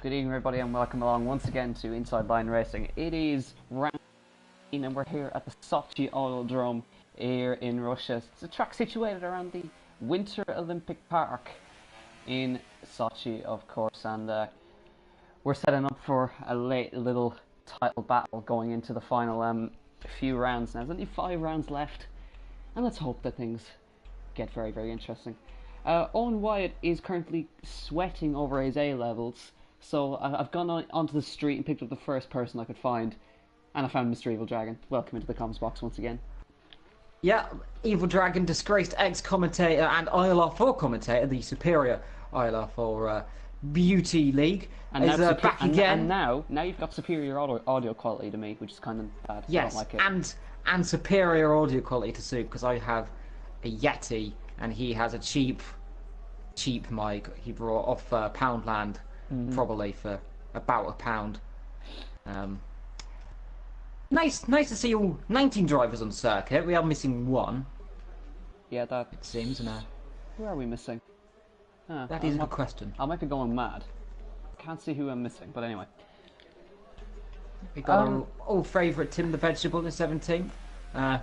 Good evening, everybody, and welcome along once again to Inside Line Racing. It is round 18, and we're here at the Sochi Autodrome here in Russia. It's a track situated around the Winter Olympic Park in Sochi, of course, and we're setting up for a late little title battle going into the final few rounds. Now, there's only 5 rounds left, and let's hope that things get very, very interesting. Owen Wyatt is currently sweating over his A-levels. So I've gone onto the street and picked up the first person I could find, and I found Mr. Evil Dragon. Welcome into the comms box once again. Yeah, Evil Dragon, disgraced ex-commentator and ILR4 commentator, the superior ILR4 Beauty League, and is now back again. And now you've got superior audio quality to me, which is kind of bad. Yes, I don't like it. and superior audio quality to Soup, because I have a Yeti and he has a cheap mic he brought off Poundland. Probably for about £1. Nice to see all 19 drivers on circuit. We are missing one. Yeah, that it seems. Who are we missing? That is a good question. I might be going mad. Can't see who I'm missing, but anyway. We got our old favourite Tim the Vegetable in 17th.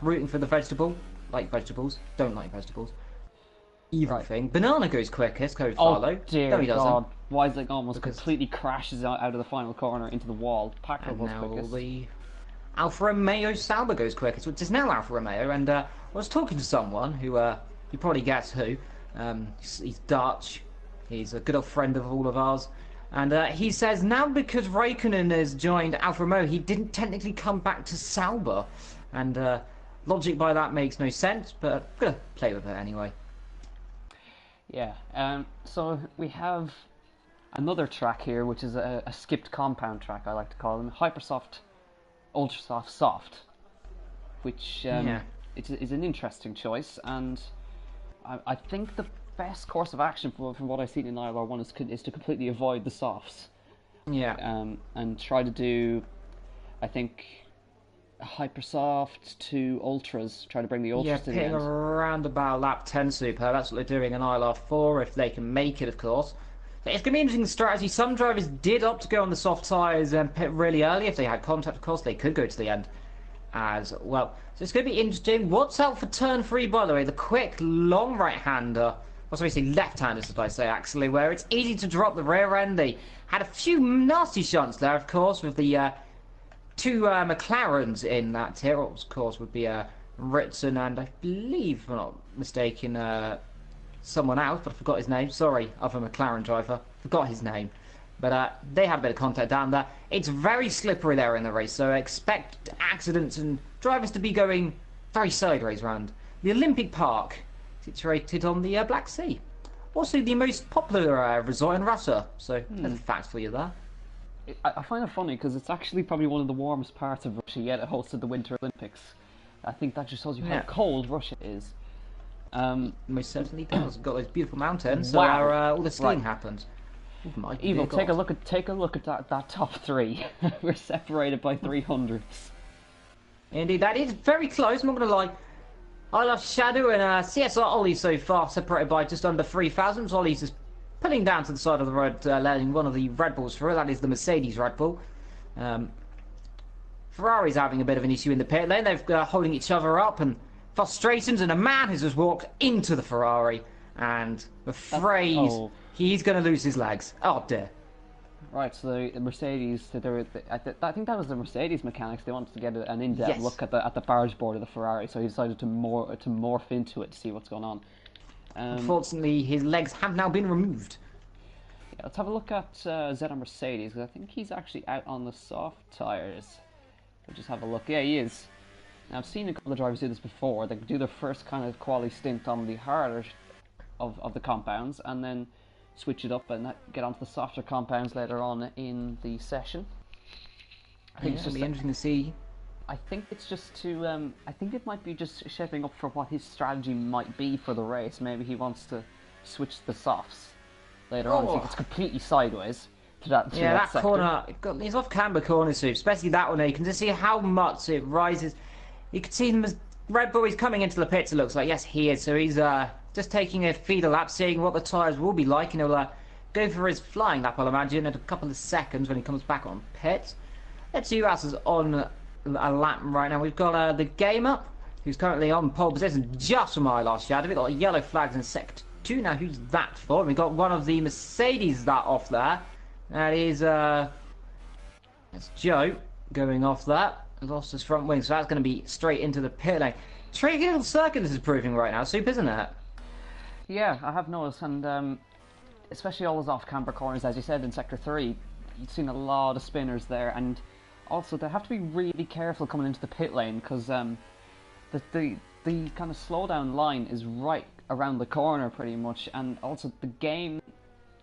Rooting for the vegetable. Like vegetables. Don't like vegetables. Evil thing. Banana goes quickest. Code follow. Oh dear no, he doesn't. God! Weislich almost completely crashes out of the final corner into the wall. Packer was quickest. The Alfa Romeo Sauber goes quickest, which is now Alfa Romeo. And I was talking to someone who you probably guess who. He's Dutch. He's a good old friend of all of ours. And he says now because Raikkonen has joined Alfa Romeo, he didn't technically come back to Sauber. And logic by that makes no sense, but I'm gonna play with it anyway. Yeah, so we have another track here, which is a skipped compound track, I like to call them. Hypersoft, Ultrasoft, Soft, which is an interesting choice, and I think the best course of action from what I've seen in ILR1 is to completely avoid the softs. Yeah. And try to do, I think, Hypersoft to Ultras, try to bring the Ultras to the end. Yeah, pitting around about lap 10 Super, that's what they're doing in ILR4, if they can make it, of course. So it's going to be an interesting strategy. Some drivers did opt to go on the soft tyres and pit really early. If they had contact, of course, they could go to the end as well. So it's going to be interesting. What's out for turn 3, by the way? The quick, long right-hander. Or sorry, left-hander, should I say, actually, where it's easy to drop the rear end. They had a few nasty shunts there, of course, with the 2 McLarens in that tier, of course, would be Ritson and I believe, if I'm not mistaken, someone else, but I forgot his name. Sorry, other McLaren driver. Forgot his name. But they had a bit of contact down there. It's very slippery there in the race, so expect accidents and drivers to be going very sideways around the Olympic Park, situated on the Black Sea. Also the most popular resort in Russia, so there's a fact for you there. I find it funny because it's actually probably one of the warmest parts of Russia yet. It hosted the Winter Olympics. I think that just shows you how cold Russia is. Most certainly does. It's got those beautiful mountains, so wow. where all the skiing happens. Oh, Evil, take a look at that top 3. We're separated by 300s. Indeed, that is very close. I'm not going to lie. I love Shadow and CSR Ollie so far, separated by just under 3,000. Ollie's just pulling down to the side of the road, letting one of the Red Bulls through. That is the Mercedes Red Bull. Ferrari's having a bit of an issue in the pit lane. They're holding each other up and frustrations, and a man has just walked into the Ferrari, and I'm afraid he's going to lose his legs. Oh dear. Right, so the Mercedes, I think that was the Mercedes mechanics. They wanted to get an in-depth look at the barge board of the Ferrari, so he decided to morph into it to see what's going on. Unfortunately, his legs have now been removed. Yeah, let's have a look at Zeta Mercedes, because I think he's actually out on the soft tyres. We'll just have a look. Yeah, he is. Now, I've seen a couple of drivers do this before. They do their first kind of quali stint on the harder of the compounds, and then switch it up and get onto the softer compounds later on in the session. I think it's just interesting to see. I think it's just to, I think it might be just shaping up for what his strategy might be for the race. Maybe he wants to switch the softs later on. I think it's completely sideways to that sector. Corner, he's off camber corner Soup, especially that one there. You can just see how much it rises. You can see him as Red Bull is coming into the pits, it looks like. Yes, he is. So he's just taking a feeder lap, seeing what the tyres will be like, and he'll go for his flying lap, I'll imagine, in a couple of seconds when he comes back on pit. Let's see who else is on a lap right now. We've got the gamer, who's currently on pole position just from my last shadow. We've got yellow flags in sector 2. Now, who's that for? We've got one of the Mercedes that off there. That is, that's Joe going off that. Lost his front wing, so that's going to be straight into the pit lane. Tricky little circuit this is proving right now, Soup, isn't it? Yeah, I have noticed, and especially all those off-camber corners, as you said, in Sector 3, you've seen a lot of spinners there, and also they have to be really careful coming into the pit lane, because the kind of slowdown line is right around the corner pretty much, and also the game,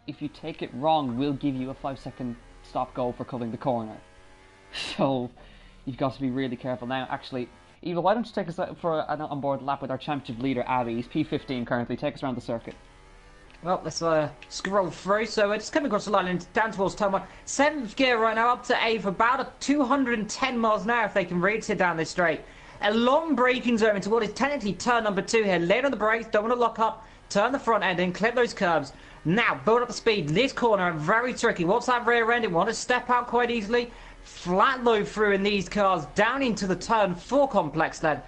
if you take it wrong, will give you a 5-second stop-go for cutting the corner. So you've got to be really careful. Now, actually, Eva, why don't you take us out for an on-board lap with our championship leader, Abby? He's P15 currently. Take us around the circuit. Well, let's scroll through. So we're just coming across the line and down towards turn 1. 7th gear right now, up to 8th, about a 210 miles an hour if they can reach it down this straight. A long braking zone into what is technically turn number 2 here. Late on the brakes, don't want to lock up. Turn the front end in, clip those curves. Now, build up the speed. This corner, very tricky. What's that rear end? It want to step out quite easily. Flat low through in these cars, down into the turn 4 complex then.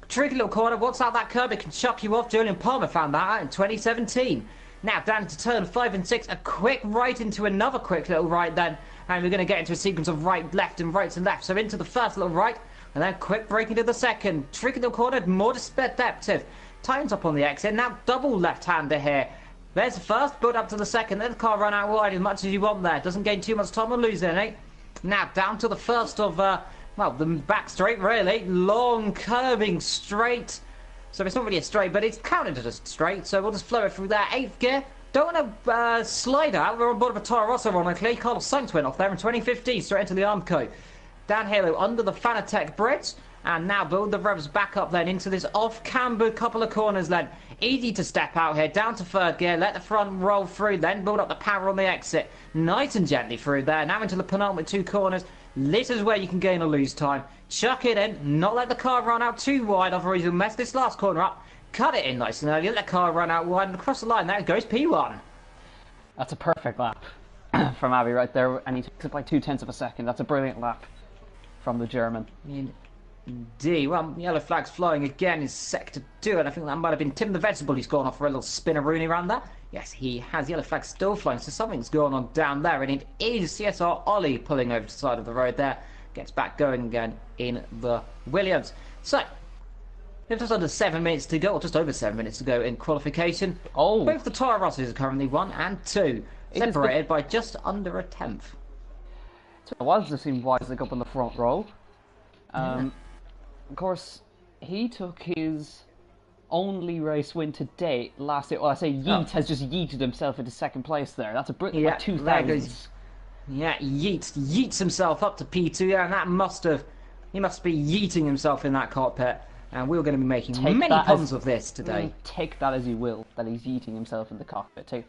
Tricky little corner. What's out that curb? It can chuck you off. Julian Palmer found that out in 2017. Now, down into turn 5 and 6. A quick right into another quick little right then. And we're going to get into a sequence of right, left, and right and left. So into the first little right. And then quick break into the second. Tricky little corner, more deceptive. Tightens up on the exit. Now double left-hander here. There's the first, build up to the second. Let the car run out wide as much as you want there. Doesn't gain too much time or lose any. Now down to the first of, well, the back straight really. Long curving straight. So it's not really a straight, but it's counted as a straight. So we'll just flow it through there. 8th gear. Don't want to slide out. We're on board of a Toro Rosso, ironically. Carlos Sainz went off there in 2015, straight into the Armco. Down here, though, under the Fanatec Brits. And now build the revs back up then into this off-camber couple of corners then. Easy to step out here, down to 3rd gear, let the front roll through, then build up the power on the exit. Nice and gently through there, now into the penultimate 2 corners. This is where you can gain or lose time. Chuck it in, not let the car run out too wide, otherwise you'll mess this last corner up. Cut it in nice and early, let the car run out wide and across the line, there goes P1. That's a perfect lap from Abby right there, and he takes it by 0.2 of a second. That's a brilliant lap from the German. D. Well, yellow flag's flying again in sector 2, and I think that might have been Tim the Vegetable who's gone off for a little spinneroonie around there. Yes, he has. Yellow flag still flying, so something's going on down there, and it is CSR Ollie pulling over to the side of the road there. Gets back going again in the Williams. So, we have just under 7 minutes to go, or just over 7 minutes to go in qualification. Oh. Both the Toro Rossos are currently 1 and 2, separated by just under a 10th. So it was to seem wisely up in the front row. Of course, he took his only race win to date last year. Well, I say Yeet has just yeeted himself into 2nd place there. That's a brilliant, like 2000s. Yeah, yeets himself up to P2, and that he must be yeeting himself in that cockpit. And we're going to be making many puns of this today. Take that as you will, that he's yeeting himself in the cockpit.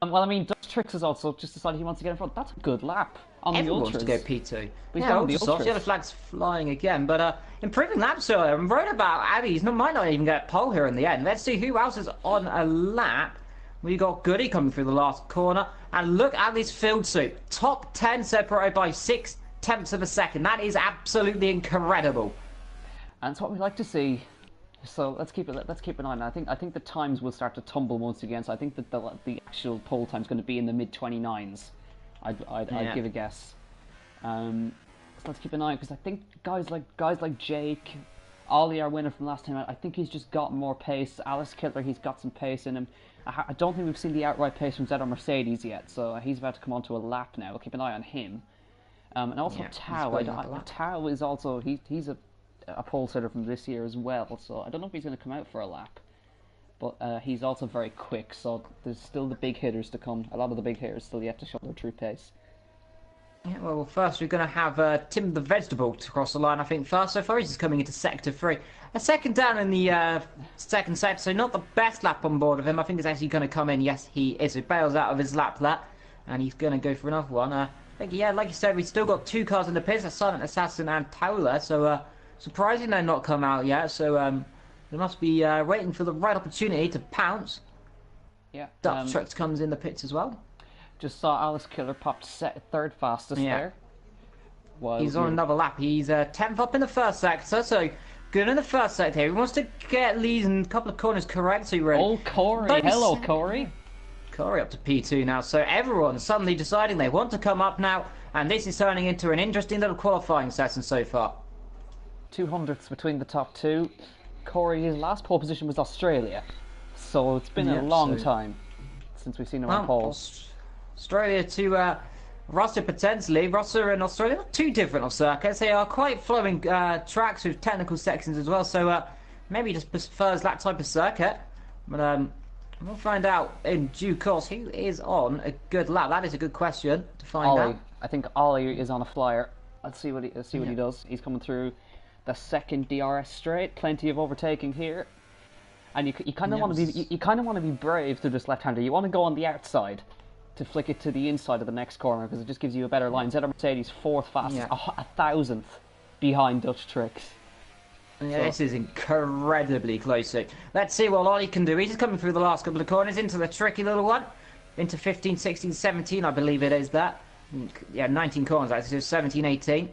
Well, I mean, Dutch Tricks has also just decided he wants to get in front. That's a good lap on the Ultras. Wants to go P2. But yeah, yellow flag's flying again, but improving laps earlier. I'm worried about Abby. He might not even get pole here in the end. Let's see who else is on a lap. We got Goody coming through the last corner, and look at this field suit. Top 10 separated by 0.6 of a second. That is absolutely incredible. And it's what we like to see. So let's keep an eye on it. I think the times will start to tumble once again. So I think that the actual pole time is going to be in the mid-29s. I'd give a guess. So let's keep an eye because I think guys like Jake, Ollie, our winner from last time out, I think he's just got more pace. Alice Kittler, he's got some pace in him. I don't think we've seen the outright pace from Zed or Mercedes yet. So he's about to come onto a lap now. We'll keep an eye on him. And also Tao. Tao is also he's a pole sitter from this year as well, so I don't know if he's going to come out for a lap, but he's also very quick, so there's still the big hitters to come. A lot of the big hitters still yet to show their true pace. Yeah, well, first we're going to have Tim the Vegetable to cross the line, I think, first. So far he's coming into sector 3. A second down in the second sector, so not the best lap on board of him. I think he's actually going to come in. Yes, he is. He bails out of his lap there, and he's going to go for another one. I think, yeah, like you said, we've still got 2 cars in the pits, a Silent Assassin and Towler, so surprising they've not come out yet, so they must be waiting for the right opportunity to pounce. Yeah. Dutch Trucks comes in the pits as well. Just saw Alice Killer popped third fastest there. While he's on another lap. He's 10th up in the first sector, so good in the first sector. He wants to get leads in a couple of corners correct, so he really... Oh, Corey. Hello, Corey. Corey up to P2 now, so everyone's suddenly deciding they want to come up now, and this is turning into an interesting little qualifying session so far. 200ths between the top two. Corey, his last pole position was Australia, so it's been a long time since we've seen him on poles. Australia to Russia potentially. Russia and Australia not too different on circuits. They are quite flowing tracks with technical sections as well, so maybe he just prefers that type of circuit. But we'll find out in due course who is on a good lap. That is a good question to find out. I think Ollie is on a flyer. Let's see what he does. He's coming through the second DRS straight. Plenty of overtaking here, and you kind of want to be brave to this left-hander. You want to go on the outside to flick it to the inside of the next corner because it just gives you a better line. Zeta Mercedes fourth fastest, a thousandth behind Dutch Tricks. Yeah, this is incredibly close. Let's see what Ollie can do. He's just coming through the last couple of corners into the tricky little one. Into 15, 16, 17, I believe it is that. Yeah, 19 corners actually, so 17, 18.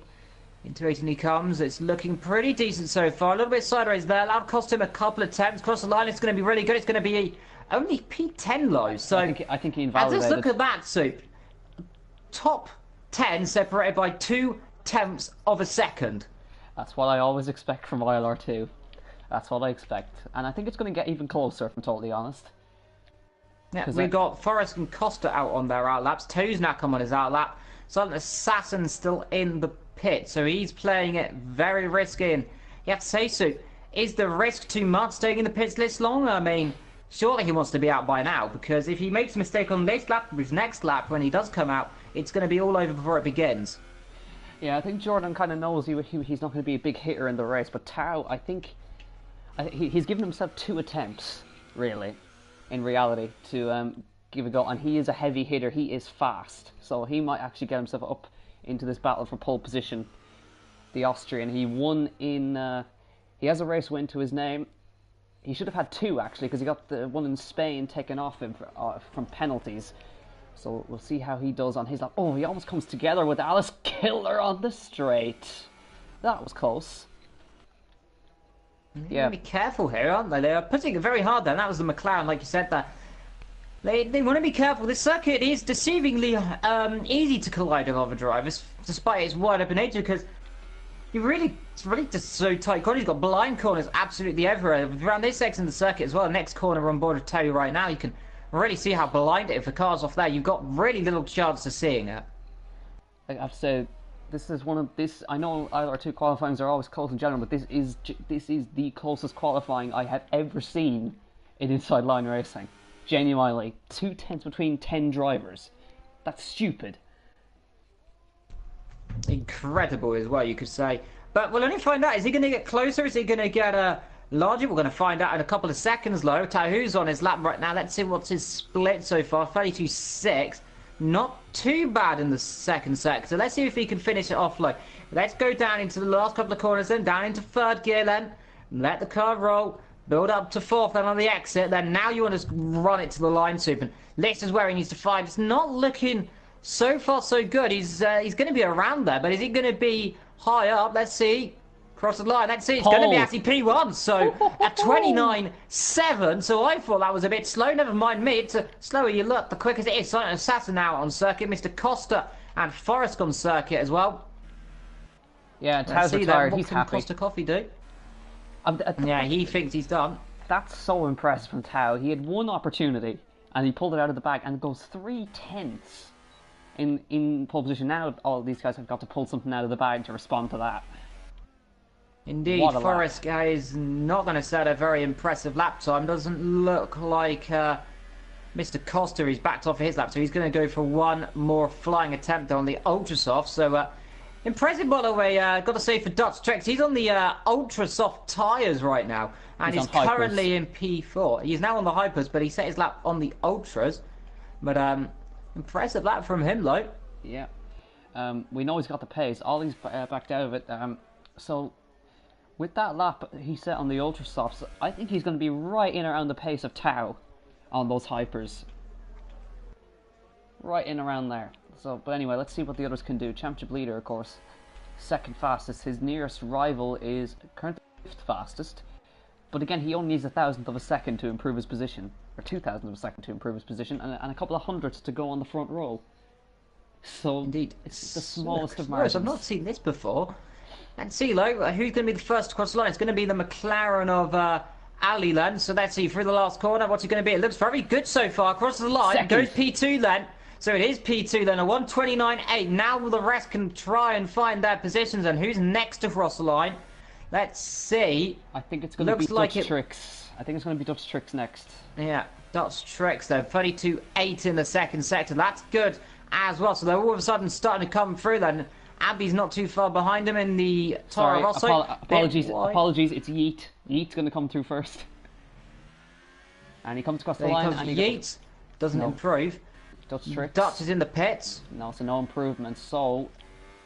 Into 18 he comes. It's looking pretty decent so far. A little bit sideways there. That'll cost him a couple of attempts. Cross the line, it's going to be really good. It's going to be only P10 low. So I think he invalidated. Just look at that, Soup. Top 10 separated by 0.2 of a second. That's what I always expect from ILR2. That's what I expect. And I think it's going to get even closer, if I'm totally honest. Yeah, we've got Forrest and Costa out on their outlaps. Toe's now come on his outlap. So Assassin's still in the pit. So he's playing it very risky. And you have to say, Soup, is the risk too much staying in the pits this long? I mean, surely he wants to be out by now. Because if he makes a mistake on this lap, his next lap, when he does come out, it's going to be all over before it begins. Yeah, I think Jordan kind of knows he's not going to be a big hitter in the race, but Tao, I think he's given himself 2 attempts, really, in reality, to give a go, and he is a heavy hitter, he is fast, so he might actually get himself up into this battle for pole position. The Austrian, he won in, he has a race win to his name. He should have had 2, actually, because he got the one in Spain taken off him from penalties. So we'll see how he does on his lap. Oh, he almost comes together with Alice Killer on the straight. That was close. Yeah. Be careful here, aren't they? They are putting it very hard there. That was the McLaren, like you said there. They want to be careful. This circuit is deceivingly easy to collide with other drivers, despite its wide open nature, because it's really just so tight corners. You've got blind corners absolutely everywhere. Around this section of the circuit as well. The next corner on board of Terry right now, you can really see how blind it is. If the car's off there, you've got really little chance of seeing it. I have to say, this is one of this. I know ILR2 qualifyings are always close in general, but this is the closest qualifying I have ever seen in inside line racing. Genuinely, 0.2 between 10 drivers. That's stupid. Incredible as well, you could say. But we'll only find out. Is he going to get closer? Is he going to get larger? We're going to find out in a couple of seconds, though. Tahu's on his lap right now. Let's see what's his split so far. 32.6. Not too bad in the second sector. Let's see if he can finish it off low. Let's go down into the last couple of corners then. Down into third gear then. Let the car roll. Build up to fourth then on the exit. Then now you want to run it to the line, Soup. And this is where he needs to find. It's not looking so far so good. He's going to be around there. But is he going to be high up? Let's see. Cross the line. Let's see. It's going to be actually P1. So at 29.7. So I thought that was a bit slow. Never mind me. It's slower you look, the quicker it is. Silent Assassin now on circuit. Mr. Costa and Forrest on circuit as well. Yeah, Tao's retired. He's happy. What can Costa Coffee do? Yeah, he thinks he's done. That's so impressive from Tao. He had one opportunity and he pulled it out of the bag and it goes 0.3 in pole position. Now all these guys have got to pull something out of the bag to respond to that. Indeed, Forrest is not going to set a very impressive lap time. Doesn't look like Mr. Costa is backed off his lap, so he's going to go for one more flying attempt on the Ultra Soft. So impressive, by the way. Got to say for Dutch Tricks, he's on the Ultra Soft tyres right now, and he's currently in P4. He's now on the Hypers, but he set his lap on the Ultras. But impressive lap from him, though. Yeah, we know he's got the pace. Ollie's backed out of it. So with that lap he set on the Ultra Softs, I think he's going to be right in around the pace of Tao on those Hypers. right in around there. So, but anyway, let's see what the others can do. Championship leader, of course, second fastest. His nearest rival is currently fifth fastest. But again, he only needs 1,000th of a second to improve his position, or 2,000th of a second to improve his position, and a couple of hundredths to go on the front row. So Indeed, it's the smallest of margins. I've not seen this before. And see, who's going to be the first across the line? It's going to be the McLaren of Ali then. So let's see, through the last corner, what's it going to be? It looks very good so far. Across the line, Second. goes P2 then. So it is P2 then, a 1:29.8. Now the rest can try and find their positions. And who's next across the line? Let's see. I think it's going to be Dutch Tricks. I think it's going to be Dutch Tricks next. Yeah, Dutch Tricks though. 32.8 in the second sector. That's good as well. So they're all of a sudden starting to come through then. Abby's not too far behind him in the Toro Rosso. Apologies, it's Yeet. Yeet's going to come through first. And he comes across the line. And Yeet doesn't improve. Dutch Tricks. Dutch is in the pits. No, so no improvement. So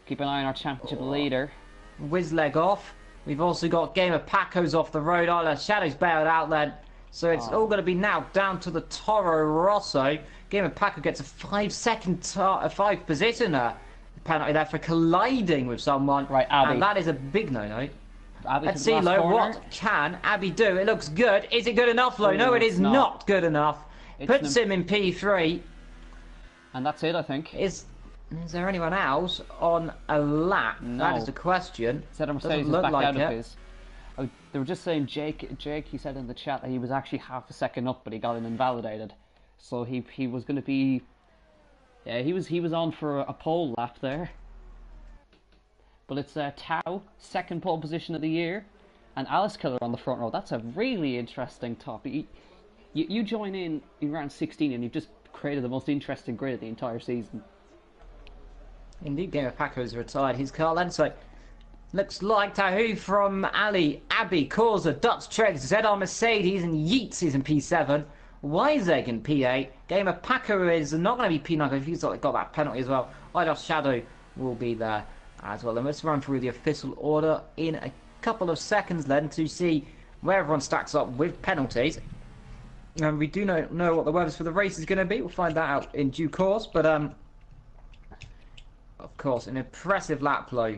keep an eye on our championship leader. Whizleg off. We've also got Game of Paco's off the road. Shadow's bailed out then. So it's all going to be now down to the Toro Rosso. Game of Paco gets a 5-second 5 position penalty there for colliding with someone. Right, Abby. And that is a big no-no. Abby, let's see, Lo, what can Abby do? It looks good. Is it good enough, Lo? No, it is not good enough. Puts him in P3. And that's it, I think. Is there anyone else on a lap? No. That is the question. Said Mercedes is back out of his. They were just saying Jake, he said in the chat that he was actually half a second up, but he got it invalidated. So he was going to be... Yeah, he was on for a pole lap there. But it's Tao, second pole position of the year, and Alice Killer on the front row. That's a really interesting top. You join in round 16 and you've just created the most interesting grid of the entire season. Indeed, Game of Paco's retired his car then, so looks like Tahu from Ali, Abby, Causa, Dutch Tricks, ZR Mercedes, and Yeats is in P7. Wyzeg in P8. Game of Paco is not going to be P9 because he's got that penalty as well. ILR Shadow will be there as well. And let's run through the official order in a couple of seconds then to see where everyone stacks up with penalties. And we do know what the weathers for the race is going to be. We'll find that out in due course. But of course, an impressive lap low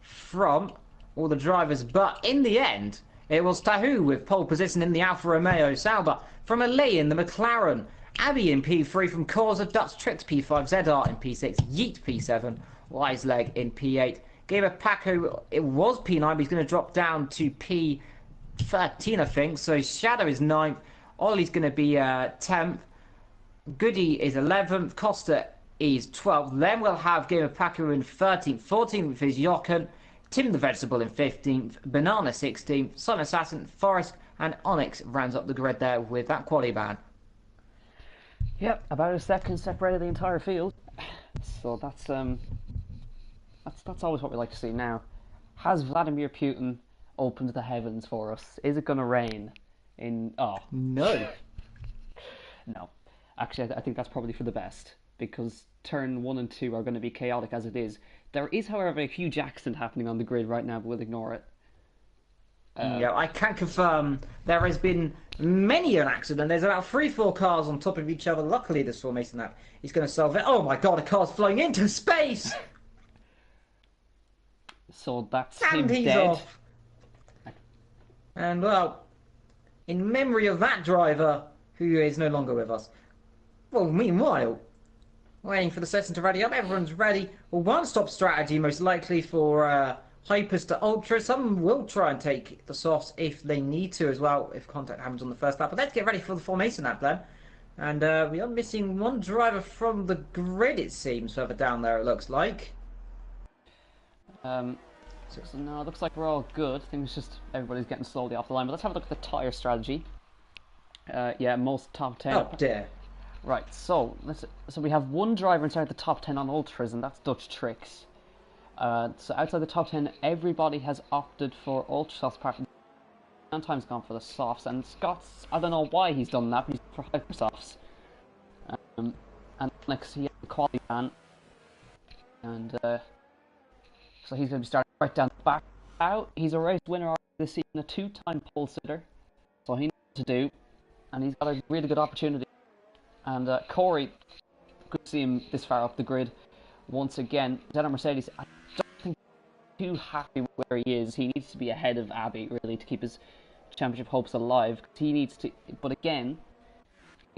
from all the drivers. But in the end, it was Tahu with pole position in the Alfa Romeo. Sauber from Ali in the McLaren. Abby in P3 from Causa. Dutch Tricks P5. ZR in P6. Yeet P7. Wiseleg in P8. Game of Paco, it was P9, but he's going to drop down to P13, I think. So Shadow is 9th. Ollie's going to be 10th. Goody is 11th. Costa is 12th. Then we'll have Game of Paco in 13th. 14th is Jochen. Tim the Vegetable in 15th. Banana 16th. Sun Assassin, Forest, and Onyx rounds up the grid there with that quali ban. Yep, about a second separated the entire field. So that's always what we like to see now. Has Vladimir Putin opened the heavens for us? Is it going to rain? No. No. Actually, I think that's probably for the best, because turn 1 and 2 are going to be chaotic as it is. There is, however, a huge accident happening on the grid right now, but we'll ignore it. Yeah, I can confirm there has been many an accident. There's about 3-4 cars on top of each other. Luckily, this formation lap is going to solve it. Oh my god, a car's flying into space! So that's and him he's dead. Off. And well, in memory of that driver who is no longer with us. Well, meanwhile, waiting for the session to ready up. Everyone's ready. A one-stop strategy, most likely for hypers to ultras. Some will try and take the softs if they need to as well, if contact happens on the first lap. But let's get ready for the formation lap then. And we are missing one driver from the grid, it seems, further down there, it looks like. So no, it looks like we're all good. I think it's just everybody's getting slowly off the line. But let's have a look at the tyre strategy. Yeah, most top 10. Oh dear. Right, so we have one driver inside the top 10 on ultras, and that's Dutch Tricks. So outside the top 10, everybody has opted for ultra softs. Apart from sometimes gone for the softs, and Scott's, I don't know why he's done that, but he's for hyper softs. And next he has the quality ban, and so he's going to be starting right down the back. Out, he's a race winner this season, a 2-time pole sitter, so he knows what to do, and he's got a really good opportunity. And Corey, good see him this far up the grid. Once again, Zeno Mercedes, I don't think he's too happy where he is. He needs to be ahead of Abbey, really, to keep his championship hopes alive. He needs to, but again,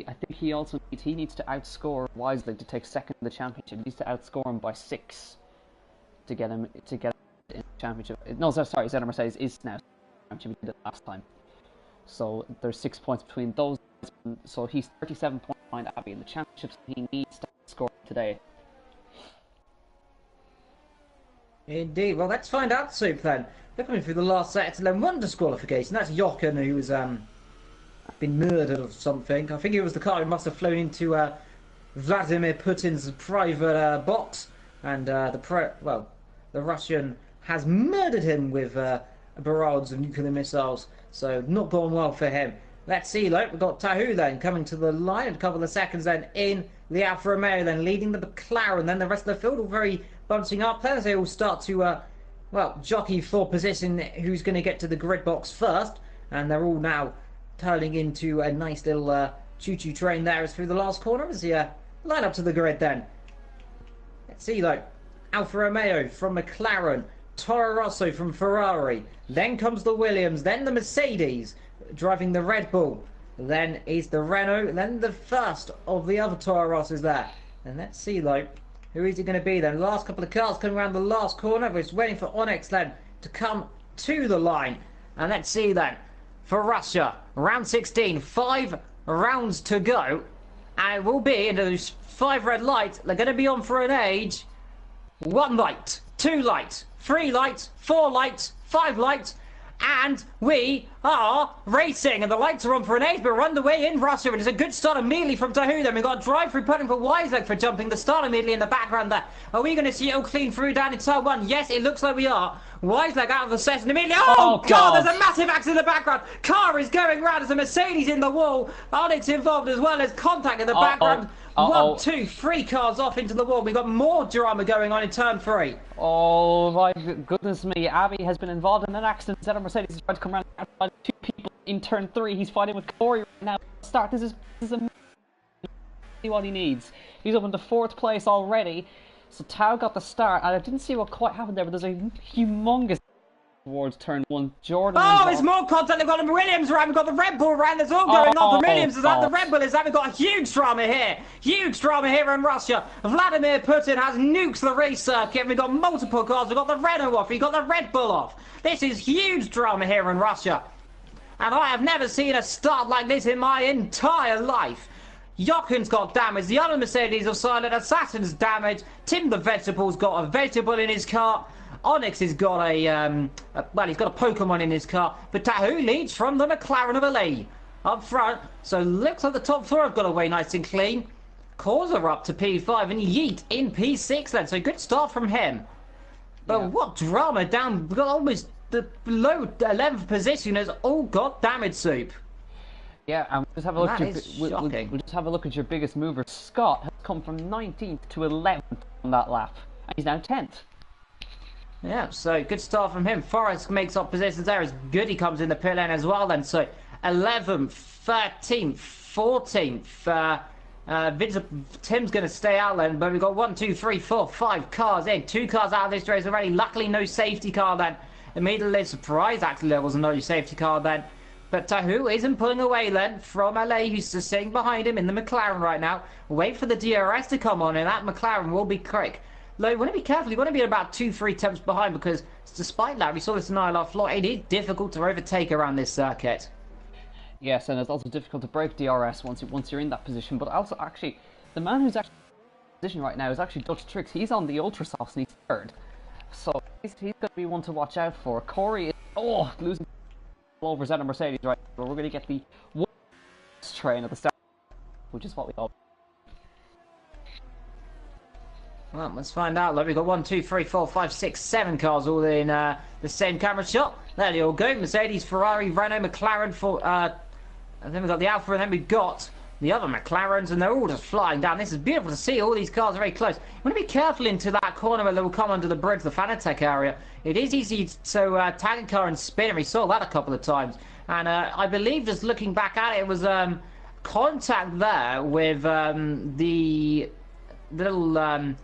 I think he needs to outscore Wisely to take second in the championship. He needs to outscore him by 6 to get him in the championship. No, sorry, Zeno Mercedes is now championship. He did it last time. So there's 6 points between those. So he's 37 points behind Abbey in the championship. So he needs to score today. Indeed. Well, let's find out, Soup, then. They're coming through the last set. It's a 1 disqualification. That's Jochen, who was been murdered or something. I think it was the car who must have flown into Vladimir Putin's private box, and the Russian has murdered him with barrage of nuclear missiles. So not going well for him. Let's see, look, we've got Tahu then coming to the line in a couple of seconds then in the Alfa Romeo, then leading the McLaren, then the rest of the field all very bunching up. Players, they all start to, jockey for position who's going to get to the grid box first, and they're all now turning into a nice little choo-choo train there as through the last corner as the line up to the grid then. Let's see, look, Alfa Romeo from McLaren, Toro Rosso from Ferrari, then comes the Williams, then the Mercedes driving the Red Bull, then is the Renault, then the first of the other Toro Rossos there. And let's see, like, who is it going to be then? Last couple of cars coming around the last corner. We're just waiting for Onyx then to come to the line. And let's see then, for Russia, round 16, 5 rounds to go. And it will be, in those 5 red lights, they're going to be on for an age. 1 light, 2 lights, 3 lights, 4 lights, 5 lights, and we are racing, and the lights are on for an age, but we're underway in Russia. It is a good start immediately from Tahu. Then we've got a drive-through putting for Wiseleg for jumping. The start immediately in the background there. Are we going to see it all clean through down in turn 1? Yes, it looks like we are. Wiseleg out of the session immediately. Oh, God, there's a massive accident in the background. Car is going round. There's a Mercedes in the wall. Onyx involved as well as contact in the background. 1, 2, 3 cars off into the wall. We've got more drama going on in turn 3. Oh my goodness me, Abbey has been involved in an accident. Zeno Mercedes is trying to come around outside 2 people in turn 3. He's fighting with Corey right now. Start. This is amazing. What he needs. He's up into 4th place already. So Tao got the start, and I didn't see what quite happened there, but there's a humongous towards turn 1. Jordan. Oh, there's more content. They've got the Williams around. We've got the Red Bull around. There's all going on. The Williams is that. The Red Bull is that. We've got a huge drama here. Huge drama here in Russia. Vladimir Putin has nuked the race circuit. We've got multiple cars. We've got the Renault off. We've got the Red Bull off. This is huge drama here in Russia. And I have never seen a start like this in my entire life. Jochen's got damage. The other Mercedes are silent. Assassin's damaged. Tim the Vegetable's got a vegetable in his car. Onyx has got he's got a Pokemon in his car. But Tahu leads from the McLaren of Ali up front. So looks like the top 4 have got away nice and clean. Causer up to P5 and Yeet in P6 then. So good start from him. But what drama down. We've got almost the below 11th position has all got damage, Soup. Yeah, and we'll just have a look. We'll just have a look at your biggest mover. Scott has come from 19th to 11th on that lap, and he's now 10th. Yeah, so good start from him. Forrest makes up positions there as Goody comes in the pit lane as well then. So 11th, 13th, 14th. Tim's going to stay out then, but we've got 1, 2, 3, 4, 5 cars in. 2 cars out of this race already. Luckily, no safety car then. Immediately surprised, actually, there was no safety car then. But Tahu isn't pulling away then from LA, who's just sitting behind him in the McLaren right now. Wait for the DRS to come on, and that McLaren will be quick. You want to be careful. You want to be about 2-3 attempts behind because despite that, we saw this in ILR floor. It is difficult to overtake around this circuit. Yes, and it's also difficult to break DRS once you're in that position. But also, actually, the man who's actually in position right now is actually Dutch Tricks. He's on the Ultrasofts and he's 3rd. So he's going to be one to watch out for. Corey is losing over Zeno Mercedes right now. But we're going to get the train at the start, which is what we all. Well, let's find out. Look, we've got 1, 2, 3, 4, 5, 6, 7 cars all in the same camera shot. There they all go. Mercedes, Ferrari, Renault, McLaren, and then we've got the Alfa, and then we've got the other McLarens, and they're all just flying down. This is beautiful to see. All these cars are very close. You want to be careful into that corner where they will come under the bridge, the Fanatec area. It is easy to tag a car and spin, and we saw that a couple of times. And I believe, just looking back at it, it was contact there with the little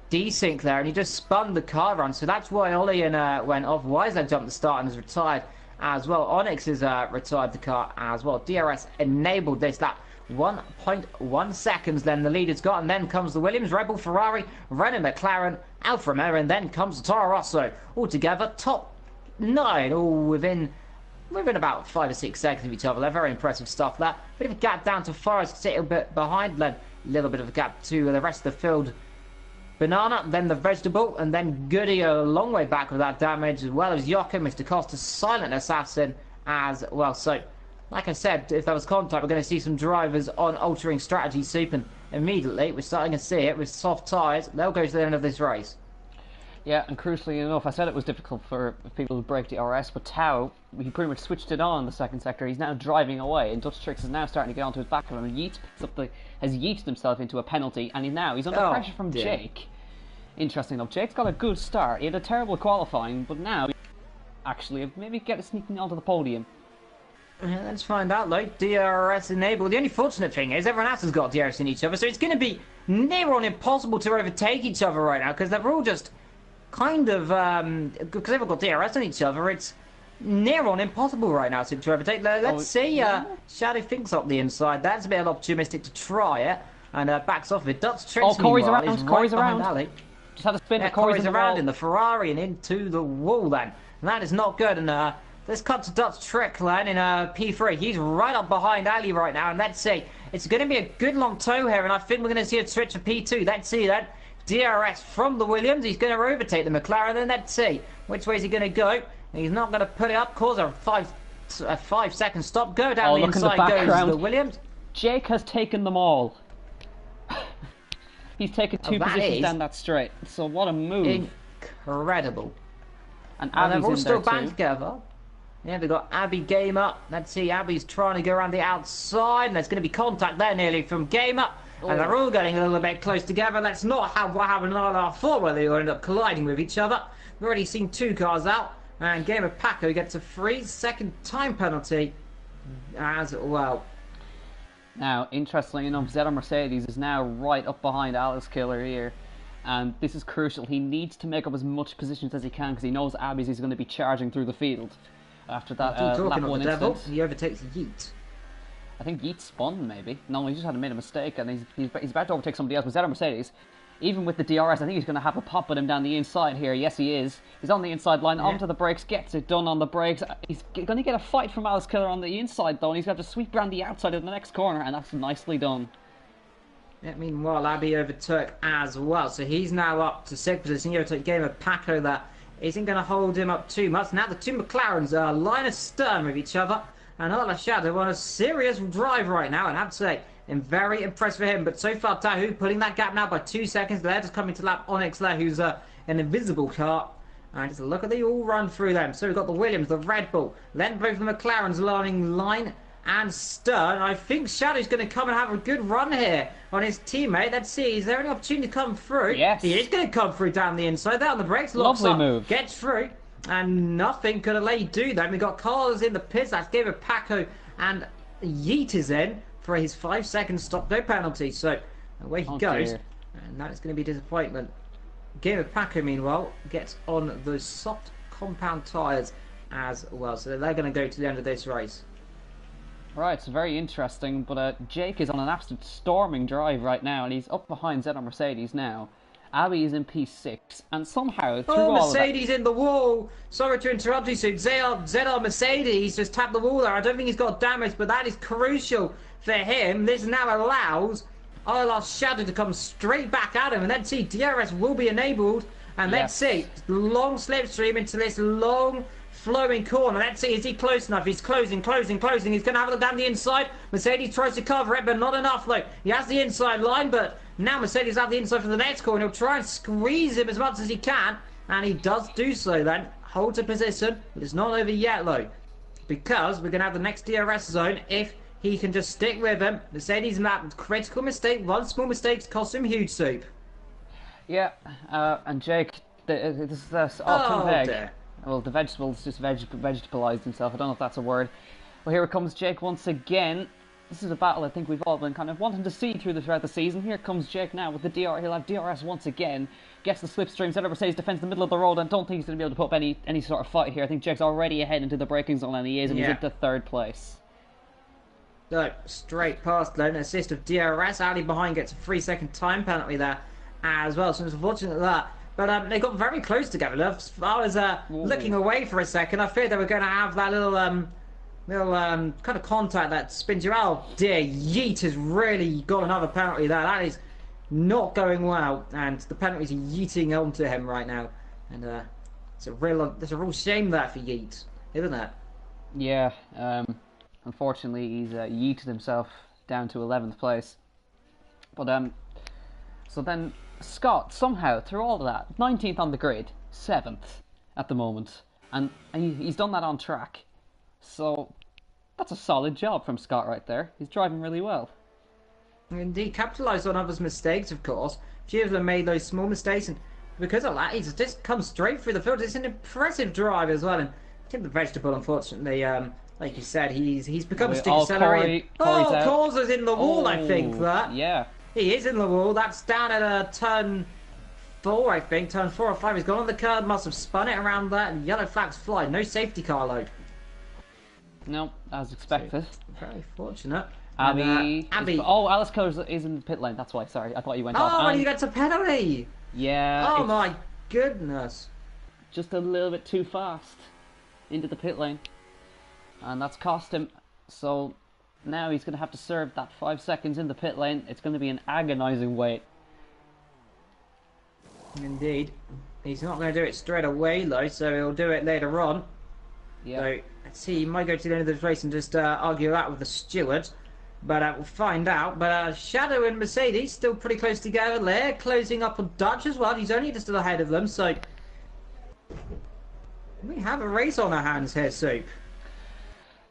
desync there, and he just spun the car around. So that's why Ollie went off. Weisler jumped the start and has retired as well. Onyx has retired the car as well. DRS enabled this lap. 1.1 seconds then the leader's got, and then comes the Williams, Red Bull, Ferrari, Renault, McLaren, Alfa Romeo, and then comes the Toro Rosso. All together, top 9, all within about 5 or 6 seconds of each other. They're very impressive stuff there. Bit of a gap down to Forest, a little bit behind, then a little bit of a gap to the rest of the field. Banana, then the Vegetable, and then Goody a long way back with that damage, as well as Jochen, Mr. Costa's Silent Assassin as well. So, like I said, if there was contact, we're going to see some drivers on altering strategy soup, and immediately we're starting to see it with soft tyres. They'll go to the end of this race. Yeah, and crucially enough, I said it was difficult for people to break the RS, but Tao, he pretty much switched it on in the second sector. He's now driving away, and Dutch Tricks is now starting to get onto his back of him, and has yeeted himself into a penalty, and he's under pressure from Jake. Interesting enough, Jake's got a good start. He had a terrible qualifying, but now actually maybe get sneaking onto the podium. Let's find out, though. DRS enabled. The only fortunate thing is everyone else has got DRS in each other, so it's going to be near on impossible to overtake each other right now, because they're all just kind of, because they've all got DRS on each other, it's near on impossible right now to overtake. Let's see, Shadow thinks up the inside. That's a bit optimistic to try it, and backs off it. Dutch Tricks, Corey's around. Corey's around. Ali. Just had a spin. Yeah, Corey's around in the Ferrari and into the wall then. And that is not good, and let's cut to Dutch Trick then in P3. He's right up behind Ali right now, and let's see. It's going to be a good long tow here, and I think we're going to see a switch to P2. Let's see then. DRS from the Williams. He's going to overtake the McLaren, and let's see. Which way is he going to go? He's not going to put it up. Cause a 5-second stop. Go down the inside goes the Williams. Jake has taken them all. He's taken 2 positions down that straight. So what a move. Incredible. And they're all still band together. Yeah, they've got Abby Game Up. Let's see, Abby's trying to go around the outside, and there's going to be contact there nearly from Game Up. And they're all getting a little bit close together. Let's not have what happened in ILR4 where they all end up colliding with each other. We've already seen 2 cars out, and Game of Paco gets a 3-second time penalty as well. Now, interestingly enough, Zeta Mercedes is now right up behind Alex Killer here. And this is crucial. He needs to make up as much positions as he can, because he knows Abby's is going to be charging through the field. After that lap 1 incident. He overtakes Yeet. I think Yeet spun, maybe. No, he just had made a mistake, and he's about to overtake somebody else. But Zeta Mercedes, even with the DRS, I think he's going to have a pop with him down the inside here. Yes, he is. He's on the inside line, onto the brakes, gets it done on the brakes. He's going to get a fight from Alex Killer on the inside, though, and he's got to sweep around the outside of the next corner, and that's nicely done. Yeah, meanwhile, Abby overtook as well, so he's now up to 6th position. He overtook Game of Paco that isn't going to hold him up too much. Now the 2 McLarens are line astern with each other, and Ola Shadow on a serious drive right now, and I have to say, I'm very impressed with him. But so far, Tahu pulling that gap now by 2 seconds. They're just coming to lap Onyx there, who's an invisible car. And just look at they all run through them. So we've got the Williams, the Red Bull, then both the McLarens lining line and stern. I think Shadow's going to come and have a good run here on his teammate. Let's see, is there any opportunity to come through? Yes. He is going to come through down the inside. There on the brakes, locks Lovely up, move. gets through, and nothing could have let you do that. We've got Carlos in the pits. That's Game of Paco, and Yeet is in for his 5-second stop-go penalty. So away he goes, dear. And that is going to be disappointment. Game of Paco, meanwhile, gets on those soft compound tyres as well. So they're going to go to the end of this race. Right, it's very interesting, but Jake is on an absolute storming drive right now, and he's up behind Zeta Mercedes now. Abby is in P6, and somehow through all Mercedes of that... in the wall! Sorry to interrupt you, so Zeta Mercedes just tapped the wall there. I don't think he's got damage, but that is crucial for him. This now allows ILR Shadow to come straight back at him, and let's see, DRS will be enabled, and let's see, long slipstream into this long flowing corner. Let's see, is he close enough? He's closing. He's going to have a look down the inside. Mercedes tries to cover it, but not enough though. He has the inside line, but now Mercedes have the inside for the next corner. He'll try and squeeze him as much as he can, and he does do so then. Holds a position, but it's not over yet though, because we're going to have the next DRS zone if he can just stick with him. Mercedes map, critical mistake, one small mistake cost him huge soup. Yeah, and Jake, this is dear. Well, the vegetable's just vegetabilized himself. I don't know if that's a word. Well, here it comes Jake once again. this is a battle I think we've all been kind of wanting to see throughout the season. Here comes Jake now with the DR. He'll have DRS once again. Gets the slipstream. Cedar Mercedes defends the middle of the road, and don't think he's going to be able to put up any sort of fight here. I think Jake's already ahead into the braking zone, and he is, and he's into third place. So, straight past lone assist of DRS. Ali behind gets a 3-second time penalty there as well, so it's unfortunate that. But they got very close together. I was looking away for a second. I feared they were going to have that little kind of contact that spins you out. Oh dear, Yeet has really got another penalty there. That is not going well, and the penalties are yeeting onto him right now. And there's a real shame there for Yeet, isn't it? Yeah. Unfortunately, he's yeeted himself down to 11th place. But so then Scott somehow through all of that, 19th on the grid, 7th at the moment, and he's done that on track. So that's a solid job from Scott right there. He's driving really well. Indeed, capitalised on others' mistakes, of course. A few of them made those small mistakes, and because of that, he's just come straight through the field. It's an impressive drive as well. And Tim the Vegetable, unfortunately, like you said, he's become stick accelerated. Corser's in the wall, I think. That he is in the wall. That's down at turn 4, I think. Turn 4 or 5. He's gone on the curb, must have spun it around that, and yellow flags fly. No safety car load. No, as expected. So, very fortunate. Abby. Alice Colors is in the pit lane. That's why. Sorry, I thought you went off. Oh, and he gets a penalty. Yeah. Oh my goodness. Just a little bit too fast into the pit lane, and that's cost him. So now he's going to have to serve that 5 seconds in the pit lane. It's going to be an agonising wait. Indeed. He's not going to do it straight away though, so he'll do it later on. Yeah. So let's see. He might go to the end of this race and just argue that with the steward. But we'll find out. But Shadow and Mercedes still pretty close together. They're closing up on Dutch as well. He's only just ahead of them. So we have a race on our hands here, Soup.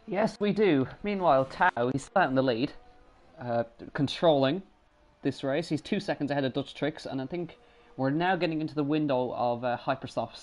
Yes, we do. Meanwhile, Tao, he's still out in the lead, controlling this race. He's 2 seconds ahead of Dutch Tricks, and I think we're now getting into the window of hypersoft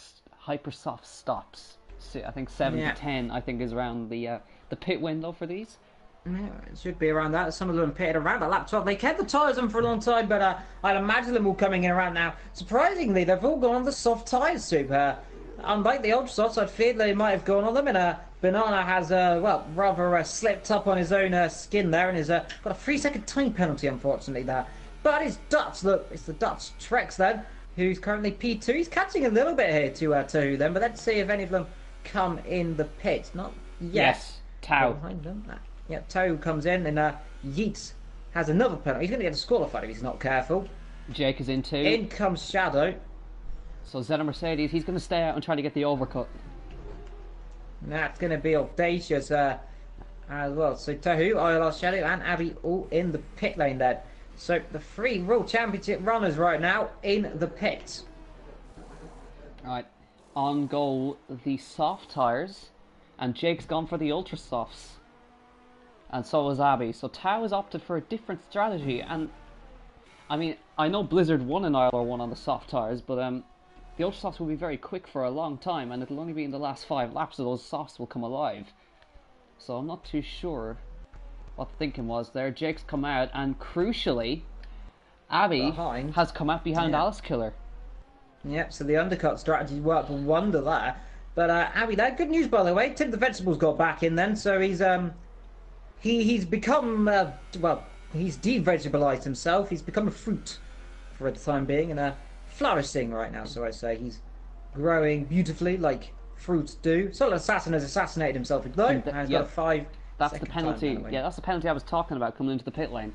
stops. So I think 7 to 10. I think is around the pit window for these. Yeah, it should be around that. Some of them pitted around that lap 12. They kept the tyres on for a long time, but I'd imagine them all coming in around now. Surprisingly, they've all gone on the soft tyres, Super. Unlike the ultra softs, I'd feared they might have gone on them. And Banana has, rather slipped up on his own skin there, and has got a 3-second time penalty, unfortunately, there. But it's Dutch. Look, it's the Dutch Trex then, who's currently P2. He's catching a little bit here to Tahu then, but let's see if any of them come in the pit. Not yet. Yes, Tao. Behind them. Yeah, Toe comes in, and Yeats has another penalty. He's going to get disqualified if he's not careful. Jake is in too. In comes Shadow. So Zeta Mercedes, he's going to stay out and try to get the overcut. And that's going to be audacious as well. So Tahu, ILR Shadow, and Abby all in the pit lane then. So the 3 World Championship runners right now in the pit. Right, on goal the soft tyres, and Jake's gone for the ultra softs. And so is Abby. So Tao has opted for a different strategy. And I mean, I know Blizzard won an ILR1 on the soft tyres, but the ultra softs will be very quick for a long time, and it'll only be in the last 5 laps that those softs will come alive. So I'm not too sure what the thinking was there. Jake's come out, and crucially, Abby has come out behind Alice Killer. Yep, so the undercut strategy worked a wonder there. But Abby, that good news by the way. Tim the Vegetables got back in then, so he's become, he's de-vegetabilized himself. He's become a fruit for the time being, and flourishing right now, so I say. He's growing beautifully like fruits do. Solid Assassin has assassinated himself, though, and has got a 5. That's the penalty. Yeah, that's the penalty I was talking about coming into the pit lane.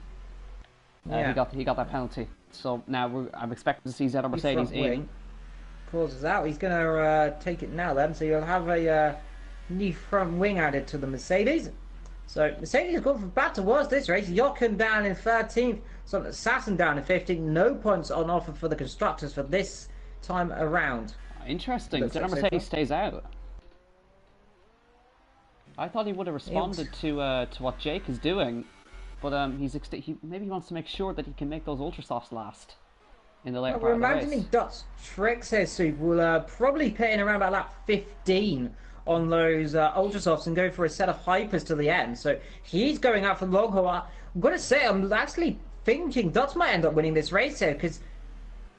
He got that penalty. So now I'm expecting to see Zeta Mercedes in. Causes out. He's going to take it now then. So you'll have a new front wing added to the Mercedes. So Mercedes has gone from bad to worse this race. Jochen down in 13th. So Assassin down in 15th. No points on offer for the constructors for this time around. Interesting. Zeta Mercedes stays out. I thought he would have responded to what Jake is doing, but maybe he wants to make sure that he can make those ultra softs last in the later part of the race. We're imagining Dutch Tricks here, Soup, will probably pit in around about lap 15 on those Ultrasofts and go for a set of hypers to the end. So he's going out for the long haul. I'm going to say I'm actually thinking Dutch might end up winning this race here, because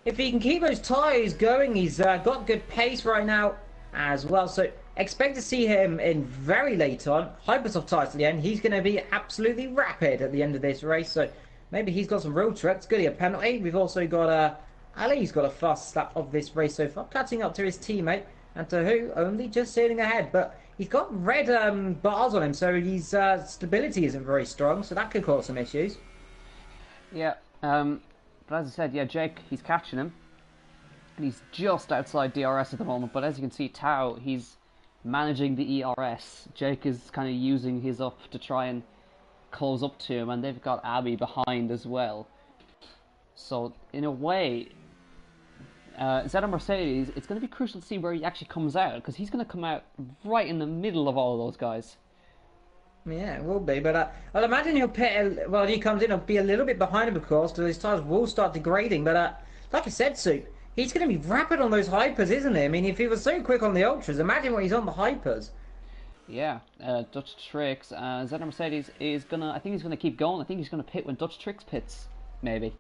if he can keep those tyres going, he's got good pace right now as well. So expect to see him in very late on. Hypersoft tyres to the end. He's going to be absolutely rapid at the end of this race. So maybe he's got some real tricks. Good, a penalty. We've also got Ali's got a fast lap of this race so far, catching up to his teammate. And Tahu only just sailing ahead. But he's got red bars on him, so his stability isn't very strong. So that could cause some issues. Yeah, but as I said, yeah, Jake, he's catching him. And he's just outside DRS at the moment. But as you can see, Tao, he's managing the ERS. Jake is kind of using his up to try and close up to him. And they've got Abby behind as well. So, in a way, Zeta Mercedes, it's going to be crucial to see where he actually comes out. Because he's going to come out right in the middle of all of those guys. Yeah, it will be, but I'll imagine he'll pit. Well, he comes in, he'll be a little bit behind him, of course, so his tyres will start degrading. But like I said, Soup, he's going to be rapid on those hypers, isn't he? I mean, if he was so quick on the ultras, imagine when he's on the hypers. Yeah, Dutch Tricks. Zeta Mercedes is gonna. I think he's gonna keep going. I think he's gonna pit when Dutch Tricks pits, maybe.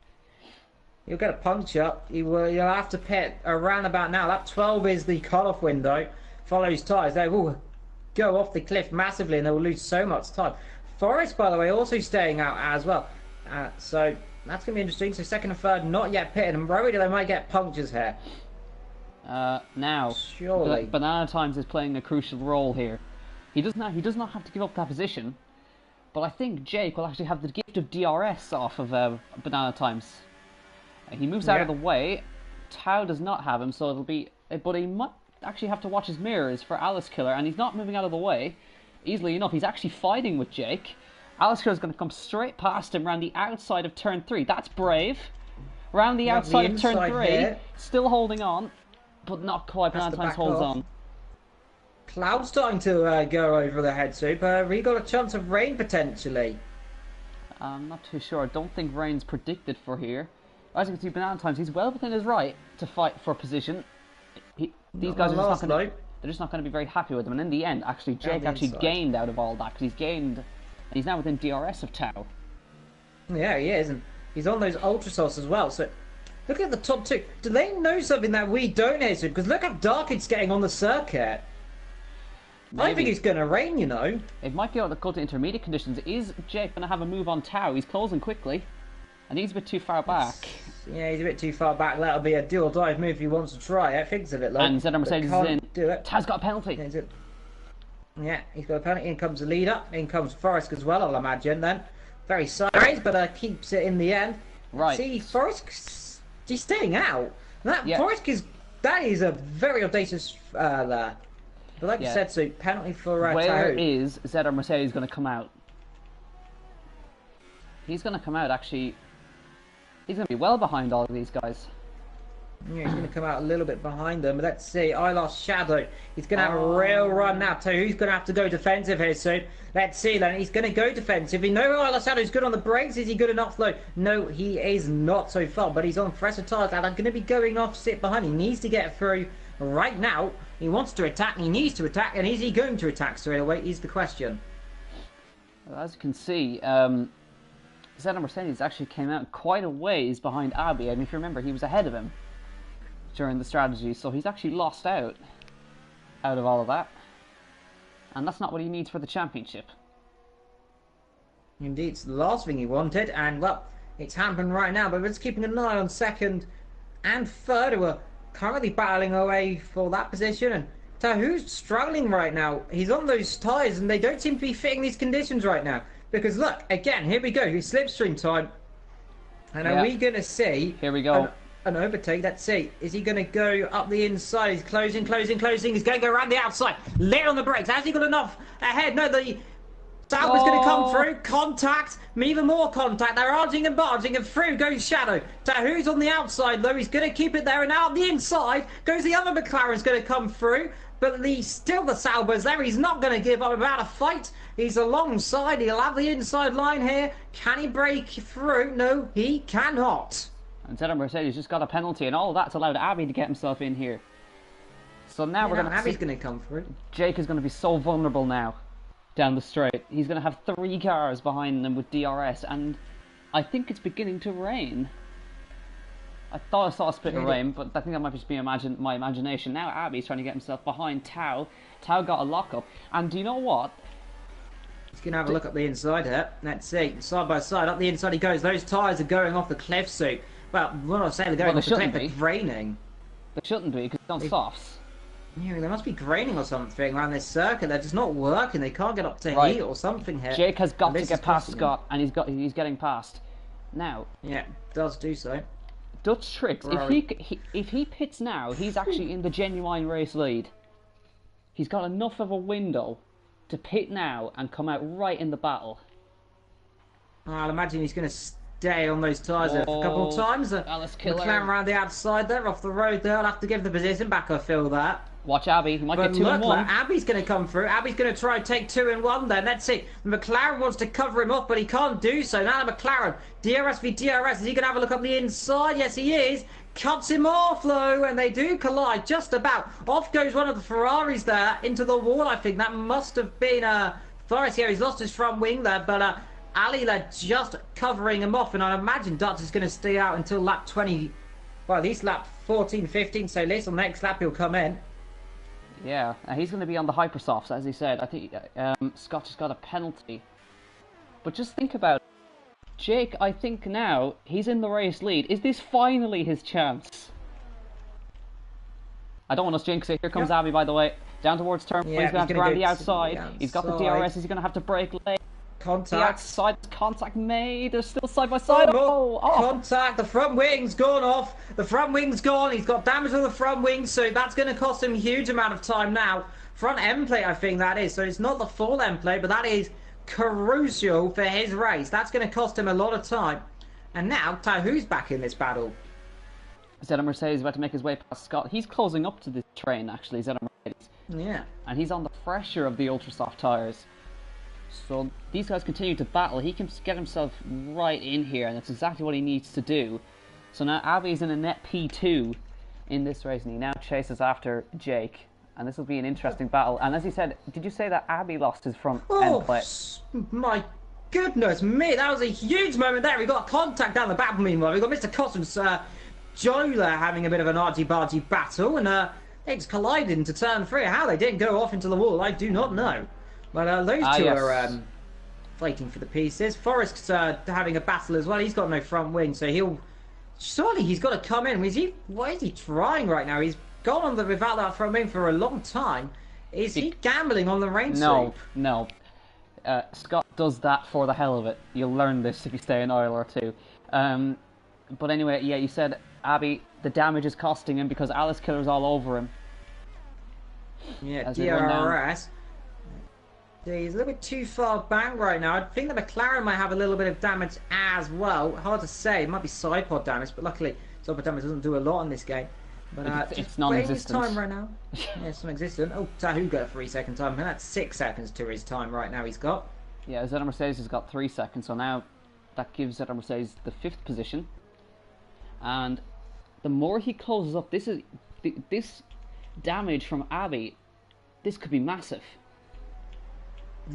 He'll get a puncture. You'll have to pit around about now. Lap 12 is the cut-off window. Follow his tyres. They will go off the cliff massively and they will lose so much time. Forrest, by the way, also staying out as well. So that's going to be interesting. So second and third not yet pitted. I'm worried they might get punctures here. Now, surely Banana Times is playing a crucial role here. He does not have to give up that position, but I think Jake will actually have the gift of DRS off of Banana Times. He moves out of the way. Tao does not have him, so it'll be. But he might actually have to watch his mirrors for Alice Killer, and he's not moving out of the way easily enough. He's actually fighting with Jake. Alice Killer's going to come straight past him around the outside of turn 3. That's brave. Round the outside of turn 3, here. Still holding on, but not quite. Banana Times holds on. Cloud's starting to go over the head Soup. We got a chance of rain potentially. I'm not too sure. I don't think rain's predicted for here. As you can see, Banana Times, he's well within his right to fight for position. These guys are just not going to be very happy with him. And in the end, actually, Jake actually gained out of all that, because he's gained, and he's now within DRS of Tao. Yeah, he is, and he's on those Ultrasauce as well. So look at the top two. Do they know something that we don't know? Because look how dark it's getting on the circuit. Maybe. I think it's going to rain, you know. It might be able to go to intermediate conditions. Is Jake going to have a move on Tao? He's closing quickly. And he's a bit too far back. Yeah, he's a bit too far back. That'll be a do or dive move if he wants to try it. Thinks of it, like. And Zeta Mercedes is in. Do it. Tao's got a penalty. Yeah, he's got a penalty. In comes the leader. In comes Forrest as well, I'll imagine then. Very sideways, but keeps it in the end. Right. See, Forrest, he's staying out. Forrest that is a very audacious there. But like you said, so penalty for Where Tao. is Zeta Mercedes going to come out? He's going to come out, actually. He's going to be well behind all of these guys. Yeah, he's going to come out a little bit behind them. But let's see. ILR Shadow. He's going to have a real run now. So who's going to have to go defensive here soon? Let's see then. He's going to go defensive. We know ILR Shadow is good on the brakes. Is he good enough though? No, he is not so far. But he's on fresher tyres and I'm going to be going off sit behind. He needs to get through right now. He wants to attack. He needs to attack. And is he going to attack straight away is the question. Well, as you can see, Zeta Mercedes actually came out quite a ways behind Abby. I mean, if you remember, he was ahead of him during the strategy, so he's actually lost out of all of that. And that's not what he needs for the championship. Indeed, it's the last thing he wanted, and well, it's happened right now, but we're just keeping an eye on second and third, who are currently battling away for that position, and Tahu's struggling right now. He's on those tyres, and they don't seem to be fitting these conditions right now. Because look, again, here we go, his slipstream time. And are we going to see... Here we go. An overtake? Let's see. Is he going to go up the inside? He's closing. He's going to go around the outside. Late on the brakes. Has he got enough ahead? No, the South is going to come through. Contact. Even more contact. They're arging and barging, and through goes Shadow. Tahu's on the outside, though. He's going to keep it there, and out the inside goes the other McLaren's going to come through. But still the Sauber's there. He's not going to give up about a fight. He's alongside. He'll have the inside line here. Can he break through? No, he cannot. And Zeta Mercedes just got a penalty, and all of that's allowed Abby to get himself in here. So now we're going to Abby's going to come through. Jake is going to be so vulnerable now down the straight. He's going to have 3 cars behind him with DRS, and I think it's beginning to rain. I thought I saw a split of rain, but I think that might just be my imagination. Now Abby's trying to get himself behind Tao. Tao got a lockup, and do you know what? He's going to have a look up the inside here. Let's see. Side by side, up the inside he goes. Those tyres are going off the cliff soon. Well, what I say, they're going off the cliff, it's raining. They shouldn't be, because it's on softs. Yeah, they must be graining or something around this circuit. They're just not working. They can't get up to heat or something here. Jake has got to get past Scott, and he's getting past. Now. Yeah, does do so. Dutch Tricks, if he pits now, he's actually in the genuine race lead. He's got enough of a window to pit now and come out right in the battle. I'll imagine he's going to stay on those tyres there for a couple of times. McLaren around the outside there, off the road there. I'll have to give the position back, I feel that. Watch Abby, he might get 2 and 1. Abby's going to come through. Abby's going to try and take 2 and 1 then. Let's see. The McLaren wants to cover him off, but he can't do so. Now the McLaren, DRS v DRS. Is he going to have a look up the inside? Yes, he is. Cuts him off, though, and they do collide just about. Off goes one of the Ferraris there into the wall, I think. That must have been Forrest here. He's lost his front wing there, but ILR just covering him off, and I imagine Dutch is going to stay out until lap 20, well, at least lap 14, 15, so at least on the next lap he'll come in. Yeah, he's going to be on the hypersofts, as he said. I think Scott has got a penalty. But just think about it. Jake, I think now, he's in the race lead. Is this finally his chance? I don't want to jinx it. Here comes Abby, by the way. Down towards turn. He's going to have to go around the outside. He's got the DRS. He's going to have to brake late. Contact. The outside contact made. They're still side by side. Contact. The front wing's gone off. The front wing's gone. He's got damage on the front wing, so that's going to cost him a huge amount of time now. Front end plate, I think that is. So it's not the full end plate, but that is crucial for his race. That's going to cost him a lot of time. And now, who's back in this battle? Zeta Mercedes is about to make his way past Scott. He's closing up to this train, actually, Zeta Mercedes. Yeah. And he's on the pressure of the ultra soft tyres. So these guys continue to battle. He can get himself right in here, and that's exactly what he needs to do. So now Abby's in a net P2 in this race, and he now chases after Jake. And this will be an interesting battle. And as he said, did you say that Abby lost his front end plate? My goodness me, that was a huge moment there. We got contact down the back. Meanwhile, we got Mr. Cossum's Joe there having a bit of an argy-bargy battle, and they just collided into turn 3. How they didn't go off into the wall, I do not know. But those two are fighting for the pieces. Forrest's having a battle as well. He's got no front wing, so surely he's got to come in. What is he trying right now? He's gone on without that front wing for a long time. Is he gambling on the rain sweep? No. Scott does that for the hell of it. You'll learn this if you stay in ILR2. But anyway, yeah, you said, Abby, the damage is costing him because Alice Killer's all over him. Yeah, DRS. He's a little bit too far back right now. I think the McLaren might have a little bit of damage as well. Hard to say. It might be side pod damage, but luckily side pod damage doesn't do a lot in this game. But it's non-existent. Time right now. Yeah, it's non-existent. Oh, Tahu got a 3-second time, and that's 6 seconds to his time right now. He's got. Yeah, Zeta Mercedes has got 3 seconds, so now that gives Zeta Mercedes the 5th position. And the more he closes up, this damage from Abby. This could be massive.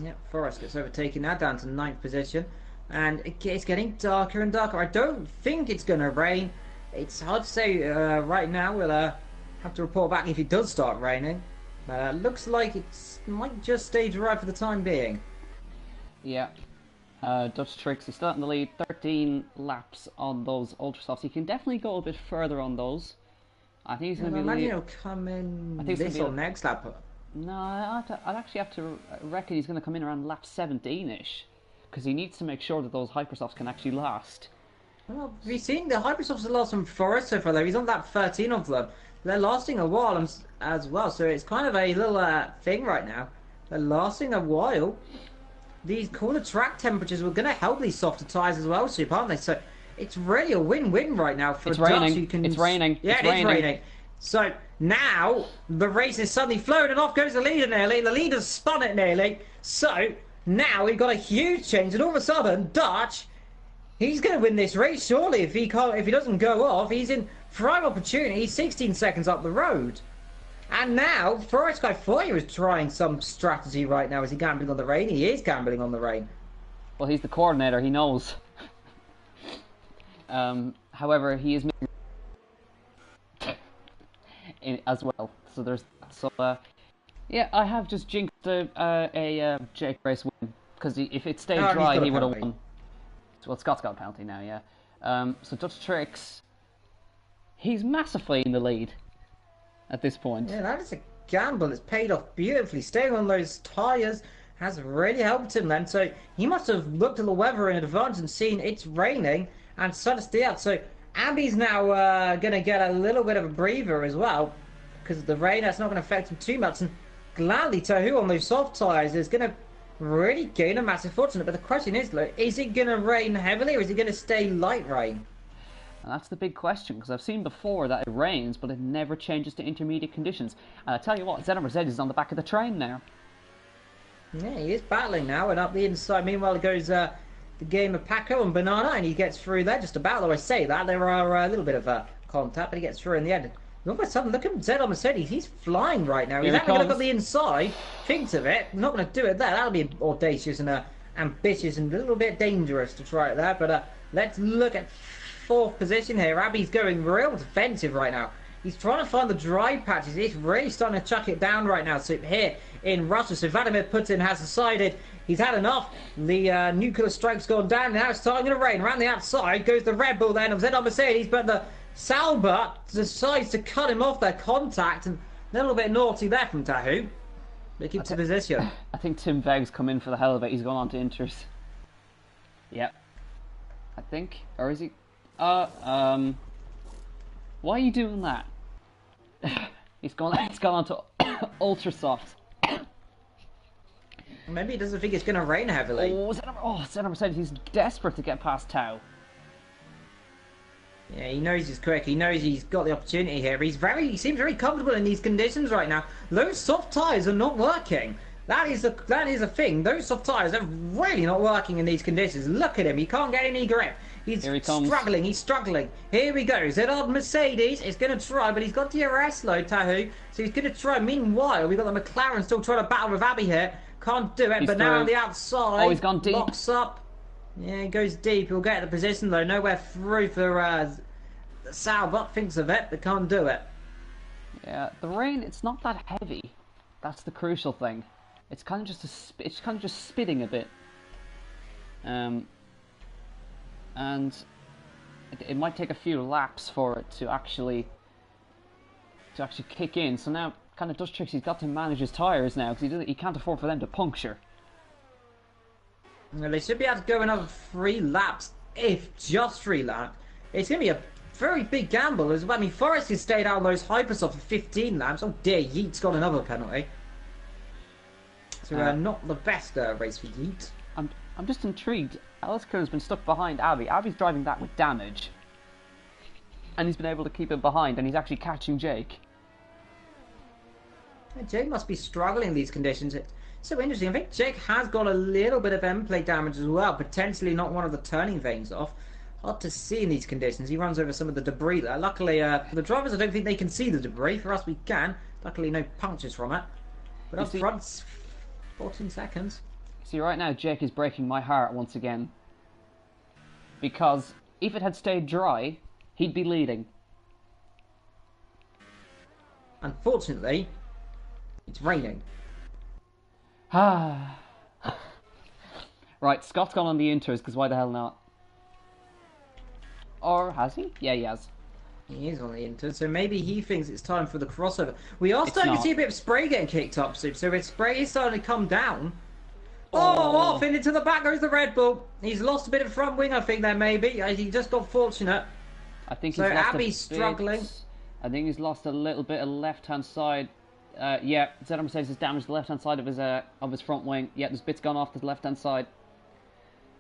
Yep, Forrest gets overtaken now, down to 9th position. And it's getting darker and darker. I don't think it's going to rain. It's hard to say right now. We'll have to report back if it does start raining. But looks like it might just stay dry for the time being. Yeah. Dutch Tricks is still in the lead. 13 laps on those ultra softs. He can definitely go a bit further on those. I think he's going to be. Imagine he'll come in this or next lap. No, I'd actually have to reckon he's going to come in around lap 17-ish, because he needs to make sure that those hypersofts can actually last. Well, we've seen the hypersofts have lost from Forrest so far, though. He's on lap 13 of them. They're lasting a while as well, so it's kind of a little thing right now. They're lasting a while. These cooler track temperatures were going to help these softer tyres as well, Soup, aren't they? So it's really a win-win right now for It's Dutch. raining. It's raining. Yeah, it's raining. So now the race is suddenly flown, and off goes the leader nearly. The leader's spun it nearly. So now we've got a huge change, and all of a sudden Dutch, he's going to win this race surely. If he doesn't go off, he's in prime opportunity. He's 16 seconds up the road. And now, Forest Guy thought he was trying some strategy right now. Is he gambling on the rain? He is gambling on the rain. Well, he's the coordinator. He knows. However, he is as well. So there's yeah. I have just jinxed a Jake race win because if it stayed dry, he would have won. Well, Scott's got a penalty now. Yeah. So Dutch Tricks, he's massively in the lead at this point. Yeah, that is a gamble. It's paid off beautifully. Staying on those tyres has really helped him then. So he must have looked at the weather in advance and seen it's raining and started to stay out. So Abby's now going to get a little bit of a breather as well because of the rain. That's not going to affect him too much. And gladly, Tahu on those soft tyres is going to really gain a massive fortune. But the question is, look, is it going to rain heavily or is it going to stay light rain? And that's the big question, because I've seen before that it rains, but it never changes to intermediate conditions. And I tell you what, Zeno Mercedes is on the back of the train now. Yeah, he is battling now, and up the inside. Meanwhile, it goes the game of Paco and Banana, and he gets through there. Just about, though I say that, there are a little bit of contact, but he gets through in the end. All of a sudden, look at Zeno Mercedes. He's flying right now. He's having a look at the inside, thinks of it. Not going to do it there. That'll be audacious and ambitious and a little bit dangerous to try it there. But let's look at fourth position here. Abby's going real defensive right now. He's trying to find the dry patches. He's really starting to chuck it down right now. So here in Russia, so Vladimir Putin has decided he's had enough. The nuclear strike's gone down. Now it's starting to rain. Around the outside goes the Red Bull then of Zedon Mercedes, but the Sauber decides to cut him off their contact. And a little bit naughty there from Tahu. They keep to position. I think Tim Vegg's come in for the hell of it. He's gone on to Inters. Yep. I think. Or is he? Why are you doing that? He's gone on to ultra soft. Maybe he doesn't think it's going to rain heavily. Zeno Mercedes, he's desperate to get past Tau. Yeah, he knows he's quick. He knows he's got the opportunity here. He seems very comfortable in these conditions right now. Those soft tyres are not working. That is a thing. Those soft tyres are really not working in these conditions. Look at him. He can't get any grip. He's struggling. He's struggling. Here we go. Zedard Mercedes is going to try, but he's got DRS load, Tahu. So he's going to try. Meanwhile, we've got the McLaren still trying to battle with Abbey here. Can't do it. But now on the outside. Oh, he's gone deep. Locks up. Yeah, he goes deep. He'll get the position, though. Nowhere through for Sauber. Thinks of it, but can't do it. Yeah, the rain, it's not that heavy. That's the crucial thing. It's kind of just it's kind of just spitting a bit. And it might take a few laps for it to actually kick in. So now, kind of Dutch Tricks, he's got to manage his tyres now because he can't afford for them to puncture. Well, they should be able to go another 3 laps, if just 3 laps. It's going to be a very big gamble as well. I mean, Forrest has stayed out on those Hypersoft for 15 laps. Oh dear, Yeat's got another penalty. So not the best race for Yeat. I'm just intrigued. Alistair has been stuck behind Abbey. Abbey's driving that with damage. And he's been able to keep him behind, and he's actually catching Jake. Yeah, Jake must be struggling in these conditions. It's so interesting. I think Jake has got a little bit of end plate damage as well. Potentially not one of the turning vanes off. Hard to see in these conditions. He runs over some of the debris there. Luckily, for the drivers, I don't think they can see the debris. For us, we can. Luckily, no punctures from it. But up front, 14 seconds. See, right now, Jake is breaking my heart once again. Because if it had stayed dry, he'd be leading. Unfortunately, it's raining. Right, Scott's gone on the Inters, because why the hell not? Or has he? Yeah, he has. He is on the Inter, so maybe he thinks it's time for the crossover. We are starting to see a bit of spray getting kicked up, so his spray is starting to come down. Off into the back goes the Red Bull. He's lost a bit of front wing, I think, there maybe. He just got fortunate. I think so he's lost Abbey's struggling. I think he's lost a little bit of left-hand side. Yeah, Zedon Mercedes has damaged the left-hand side of his front wing. Yeah, there's bits gone off the left-hand side.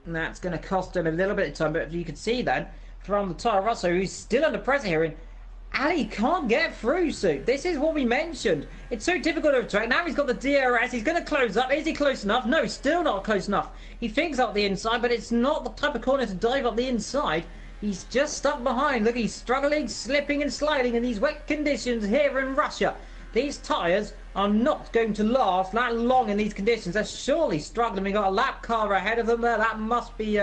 And that's going to cost him a little bit of time, but you can see then from the Toro Rosso, who's still under pressure here, and Ali can't get through, so this is what we mentioned. It's so difficult to track. Now he's got the DRS, he's going to close up. Is he close enough? No, still not close enough. He thinks up the inside, but it's not the type of corner to dive up the inside. He's just stuck behind. Look, he's struggling, slipping and sliding in these wet conditions here in Russia. These tyres are not going to last that long in these conditions. They're surely struggling. We've got a lap car ahead of them there. That must be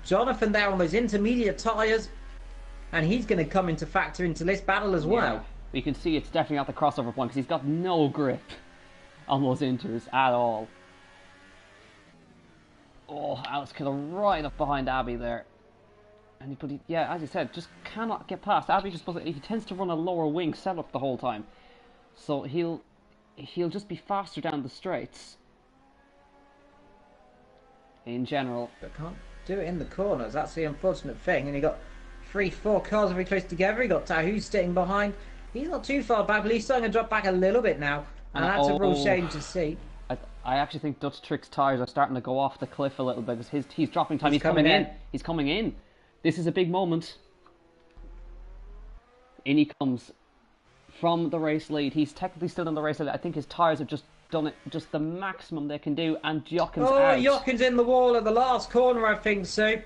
Jonathan there on those intermediate tyres. And he's going to come into factor into this battle as well. Yeah. You can see it's definitely not the crossover point because he's got no grip on those inters at all. Oh, Alex Killer right up behind Abby there. And yeah, as you said, just cannot get past. Abby he tends to run a lower wing setup the whole time. So he'll just be faster down the straights. In general. But can't do it in the corners. That's the unfortunate thing. And you got 3-4 cars very close together. You got Tahu staying behind. He's not too far back, but he's starting to drop back a little bit now. And that's a real shame to see. I actually think Dutch Trick's tyres are starting to go off the cliff a little bit because he's dropping time. He's coming in. He's coming in. This is a big moment. In he comes from the race lead. He's technically still in the race lead. I think his tyres have just done it, just the maximum they can do. And Jocken's out. Jocken's in the wall at the last corner, I think so.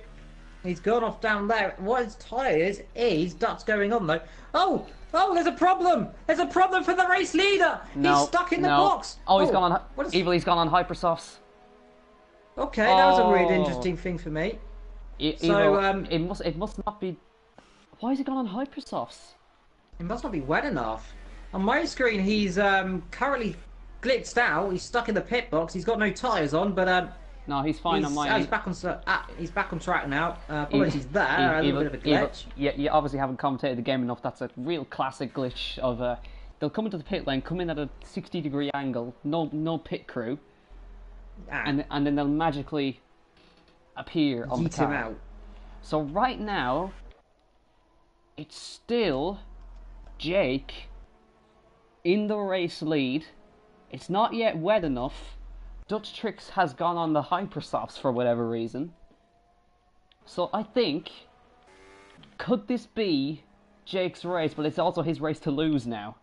He's gone off down there. What his tyres is, that's going on though. Oh, there's a problem. There's a problem for the race leader. No, he's stuck in the box. He's gone on. He's gone on hypersofts. Okay, that was a really interesting thing for me. It must not be. Why has he gone on hypersofts? It must not be wet enough. On my screen, he's currently glitched out. He's stuck in the pit box. He's got no tyres on, but no, he's fine on mine. He's back on track now. Apologies there. A little bit of a glitch. You obviously haven't commentated the game enough. That's a real classic glitch of they'll come into the pit lane, come in at a 60-degree angle, no pit crew, and then they'll magically appear on the car. Him out. So right now, it's still Jake in the race lead. It's not yet wet enough. Dutch Tricks has gone on the hypersofts for whatever reason. So I think, could this be Jake's race, but it's also his race to lose now?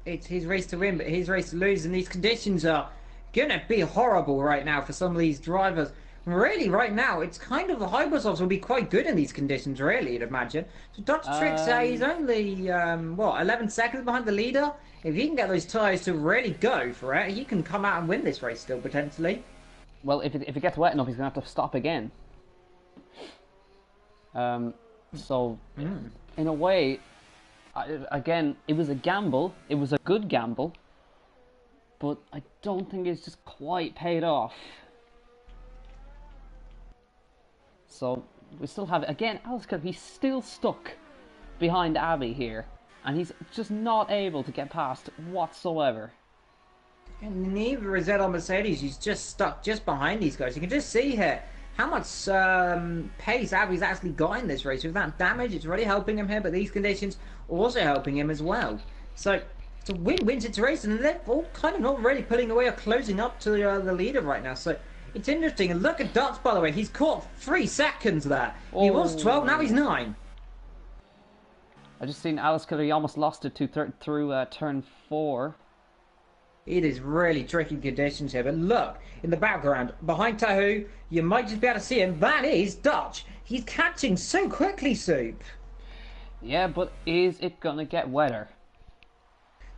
It's his race to win, but his race to lose, and these conditions are going to be horrible right now for some of these drivers. Really, right now, it's kind of the hypersofts will be quite good in these conditions, really, you'd imagine. So Dutch Tricks, he's only, 11 seconds behind the leader? If he can get those tyres to really go for it, he can come out and win this race still, potentially. Well, if it gets wet enough, he's going to have to stop again. In a way, again, it was a gamble. It was a good gamble. But I don't think it's just quite paid off. So, we still have it. Again, Alex Cook, he's still stuck behind Abby here. And he's just not able to get past whatsoever. And neither is Ed on Mercedes. He's just stuck just behind these guys. You can just see here how much pace Abby's actually got in this race. With that damage, it's really helping him here, but these conditions also helping him as well. So it's a win-win situation, and they're all kind of not really pulling away or closing up to the leader right now. So it's interesting. And look at Dutch, by the way. He's caught 3 seconds there. Oh. He was 12, now he's 9. I just seen Alice Killer. He almost lost it through turn 4. It is really tricky conditions here, but look in the background behind Tahu. You might just be able to see him. That is Dutch. He's catching so quickly, Soup. Yeah, but is it gonna get wetter?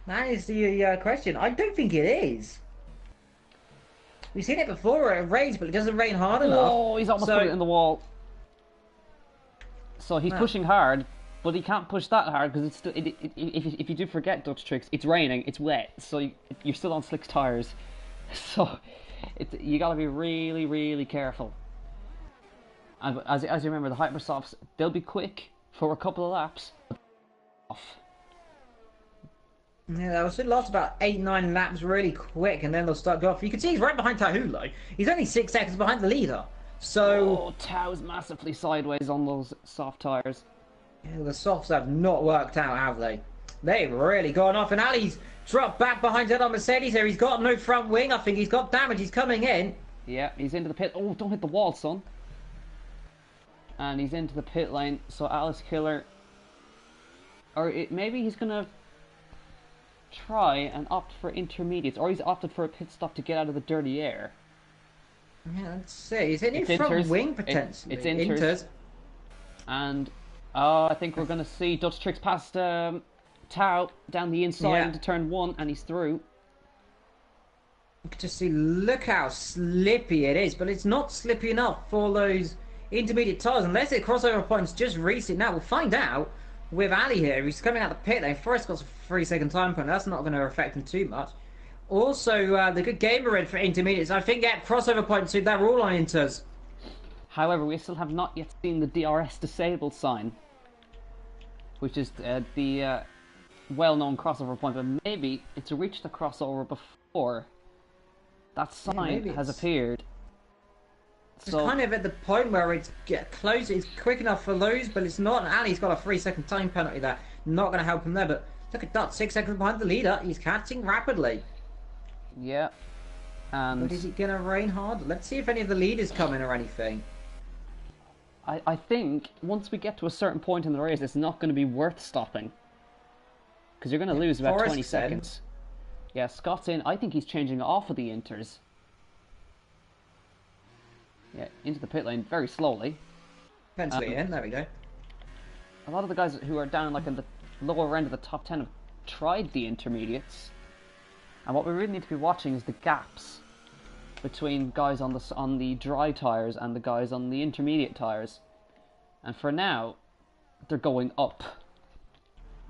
That is the question. I don't think it is. We've seen it before where it rains, but it doesn't rain hard enough. Oh, he's almost put it in the wall. So he's pushing hard. But he can't push that hard because it's still. If you do forget Dutch Tricks, it's raining, it's wet, so you're still on slick tires. So you got to be really, really careful. And as you remember, the hypersofts, they'll be quick for a couple of laps. Off. Yeah, they'll last about 8-9 laps really quick, and then they'll start going off. You can see he's right behind Tahu, though. He's only 6 seconds behind the leader. So Tau's massively sideways on those soft tires. Yeah, the softs have not worked out, have they? They've really gone off, and Ali's dropped back behind Ed on Mercedes here. He's got no front wing. I think he's got damage. He's coming in. Yeah, he's into the pit. Oh, don't hit the wall, son. And he's into the pit lane. So Alice Killer, maybe he's gonna try and opt for intermediates, or he's opted for a pit stop to get out of the dirty air. Yeah, let's see. He's in front wing potentially. It's inters. And I think we're going to see Dutch Tricks past Tao down the inside Yeah. into turn 1, and he's through. You can just see, look how slippy it is, but it's not slippy enough for those intermediate tyres, unless it crossover points just recent. Now, we'll find out with Ali here. He's coming out the pit lane. Forrest got a 3-second time point. That's not going to affect him too much. Also, the good gamer in for intermediates. I think at crossover points, they're all on inters. However, we still have not yet seen the DRS disabled sign, which is the well-known crossover point, but maybe it's reached the crossover before that sign has appeared. It's kind of at the point where it's close, it's quick enough for those, but it's not. And Ali's got a 3-second time penalty there. Not going to help him there, but look at that, 6 seconds behind the leader. He's catching rapidly. Yeah. And but is it going to rain hard? Let's see if any of the leaders come in or anything. I think once we get to a certain point in the race, it's not going to be worth stopping. Because you're going to lose about 20 seconds. Yeah, Scott's in. I think he's changing off of the inters. Yeah, into the pit lane very slowly. Eventually in, there we go. A lot of the guys who are down like in the lower end of the top 10 have tried the intermediates. And what we really need to be watching is the gaps between guys on the dry tyres and the guys on the intermediate tyres. And for now, they're going up.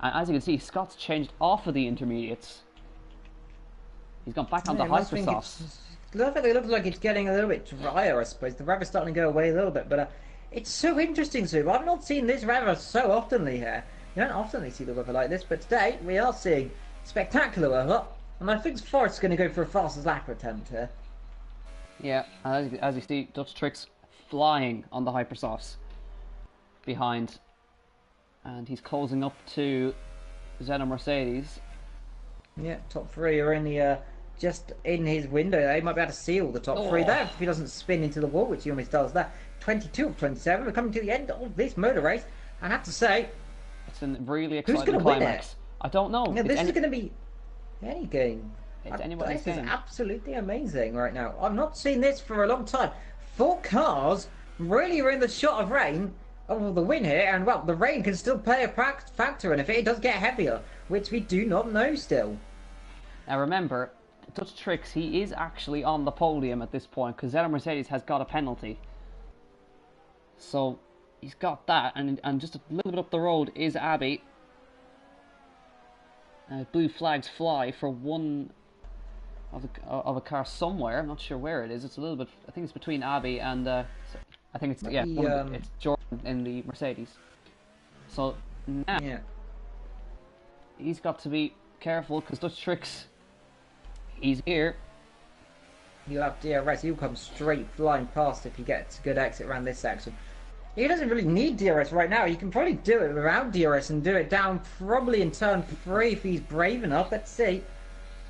And as you can see, Scott's changed off of the intermediates. He's gone back on the hypersofts. It looks like it's getting a little bit drier, I suppose. The weather's starting to go away a little bit, but it's so interesting, Sue. I've not seen this weather so oftenly here. You don't often see the weather like this, but today we are seeing spectacular weather, and I think Forrest's going to go for a fastest lap attempt here. Yeah, as you see, Dutch Tricks flying on the hypersofts behind, and he's closing up to Zeno Mercedes. Yeah, top 3 are in the just in his window there. He might be able to see all the top 3 there if he doesn't spin into the wall, which he almost does there. 22 of 27. We're coming to the end of this motor race. I have to say, it's a really exciting who's going to win it? I don't know. Yeah, this is going to be any game. It's anybody's game. This is absolutely amazing right now. I've not seen this for a long time. 4 cars really are in the shot of rain of the win here, and well, the rain can still play a factor, and if it does get heavier, which we do not know still. Now remember, Dutch Tricks, he is actually on the podium at this point because Zeno Mercedes has got a penalty. So he's got that, and just a little bit up the road is Abbey. Blue flags fly for one of a car somewhere. I'm not sure where it is. It's a little bit. I think it's between Abbey and I think it's it's Jordan in the Mercedes. So now he's got to be careful because Dutch Tricks, he's here. He'll have DRS. He'll come straight flying past if he gets a good exit around this section. He doesn't really need DRS right now. You can probably do it without DRS and do it down probably in turn 3 if he's brave enough. Let's see.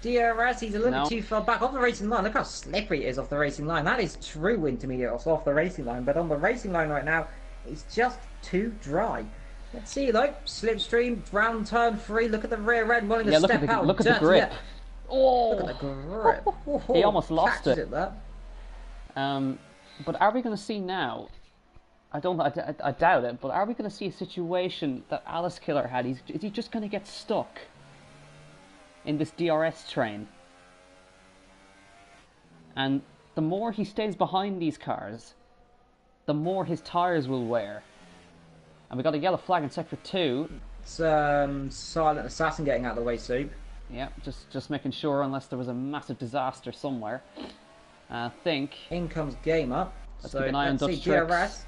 DRS, he's a little bit too far back off the racing line. Look how slippery it is off the racing line. That is true intermediate off the racing line, but on the racing line right now, it's just too dry. Let's see, though. Slipstream, round turn 3. Look at the rear end wanting to step out. Look at the grip. Yeah. Oh, look at the grip. He almost lost it. There. But are we going to see now? I doubt it. But are we going to see a situation that Alice Killer had? Is he just going to get stuck in this DRS train? And the more he stays behind these cars, the more his tyres will wear. And we got a yellow flag in sector 2. It's Silent Assassin getting out of the way, Soup. Yeah, just making sure, unless there was a massive disaster somewhere. I think. In comes Gamer. Let's keep an eye on Dutch Tricks. DRS.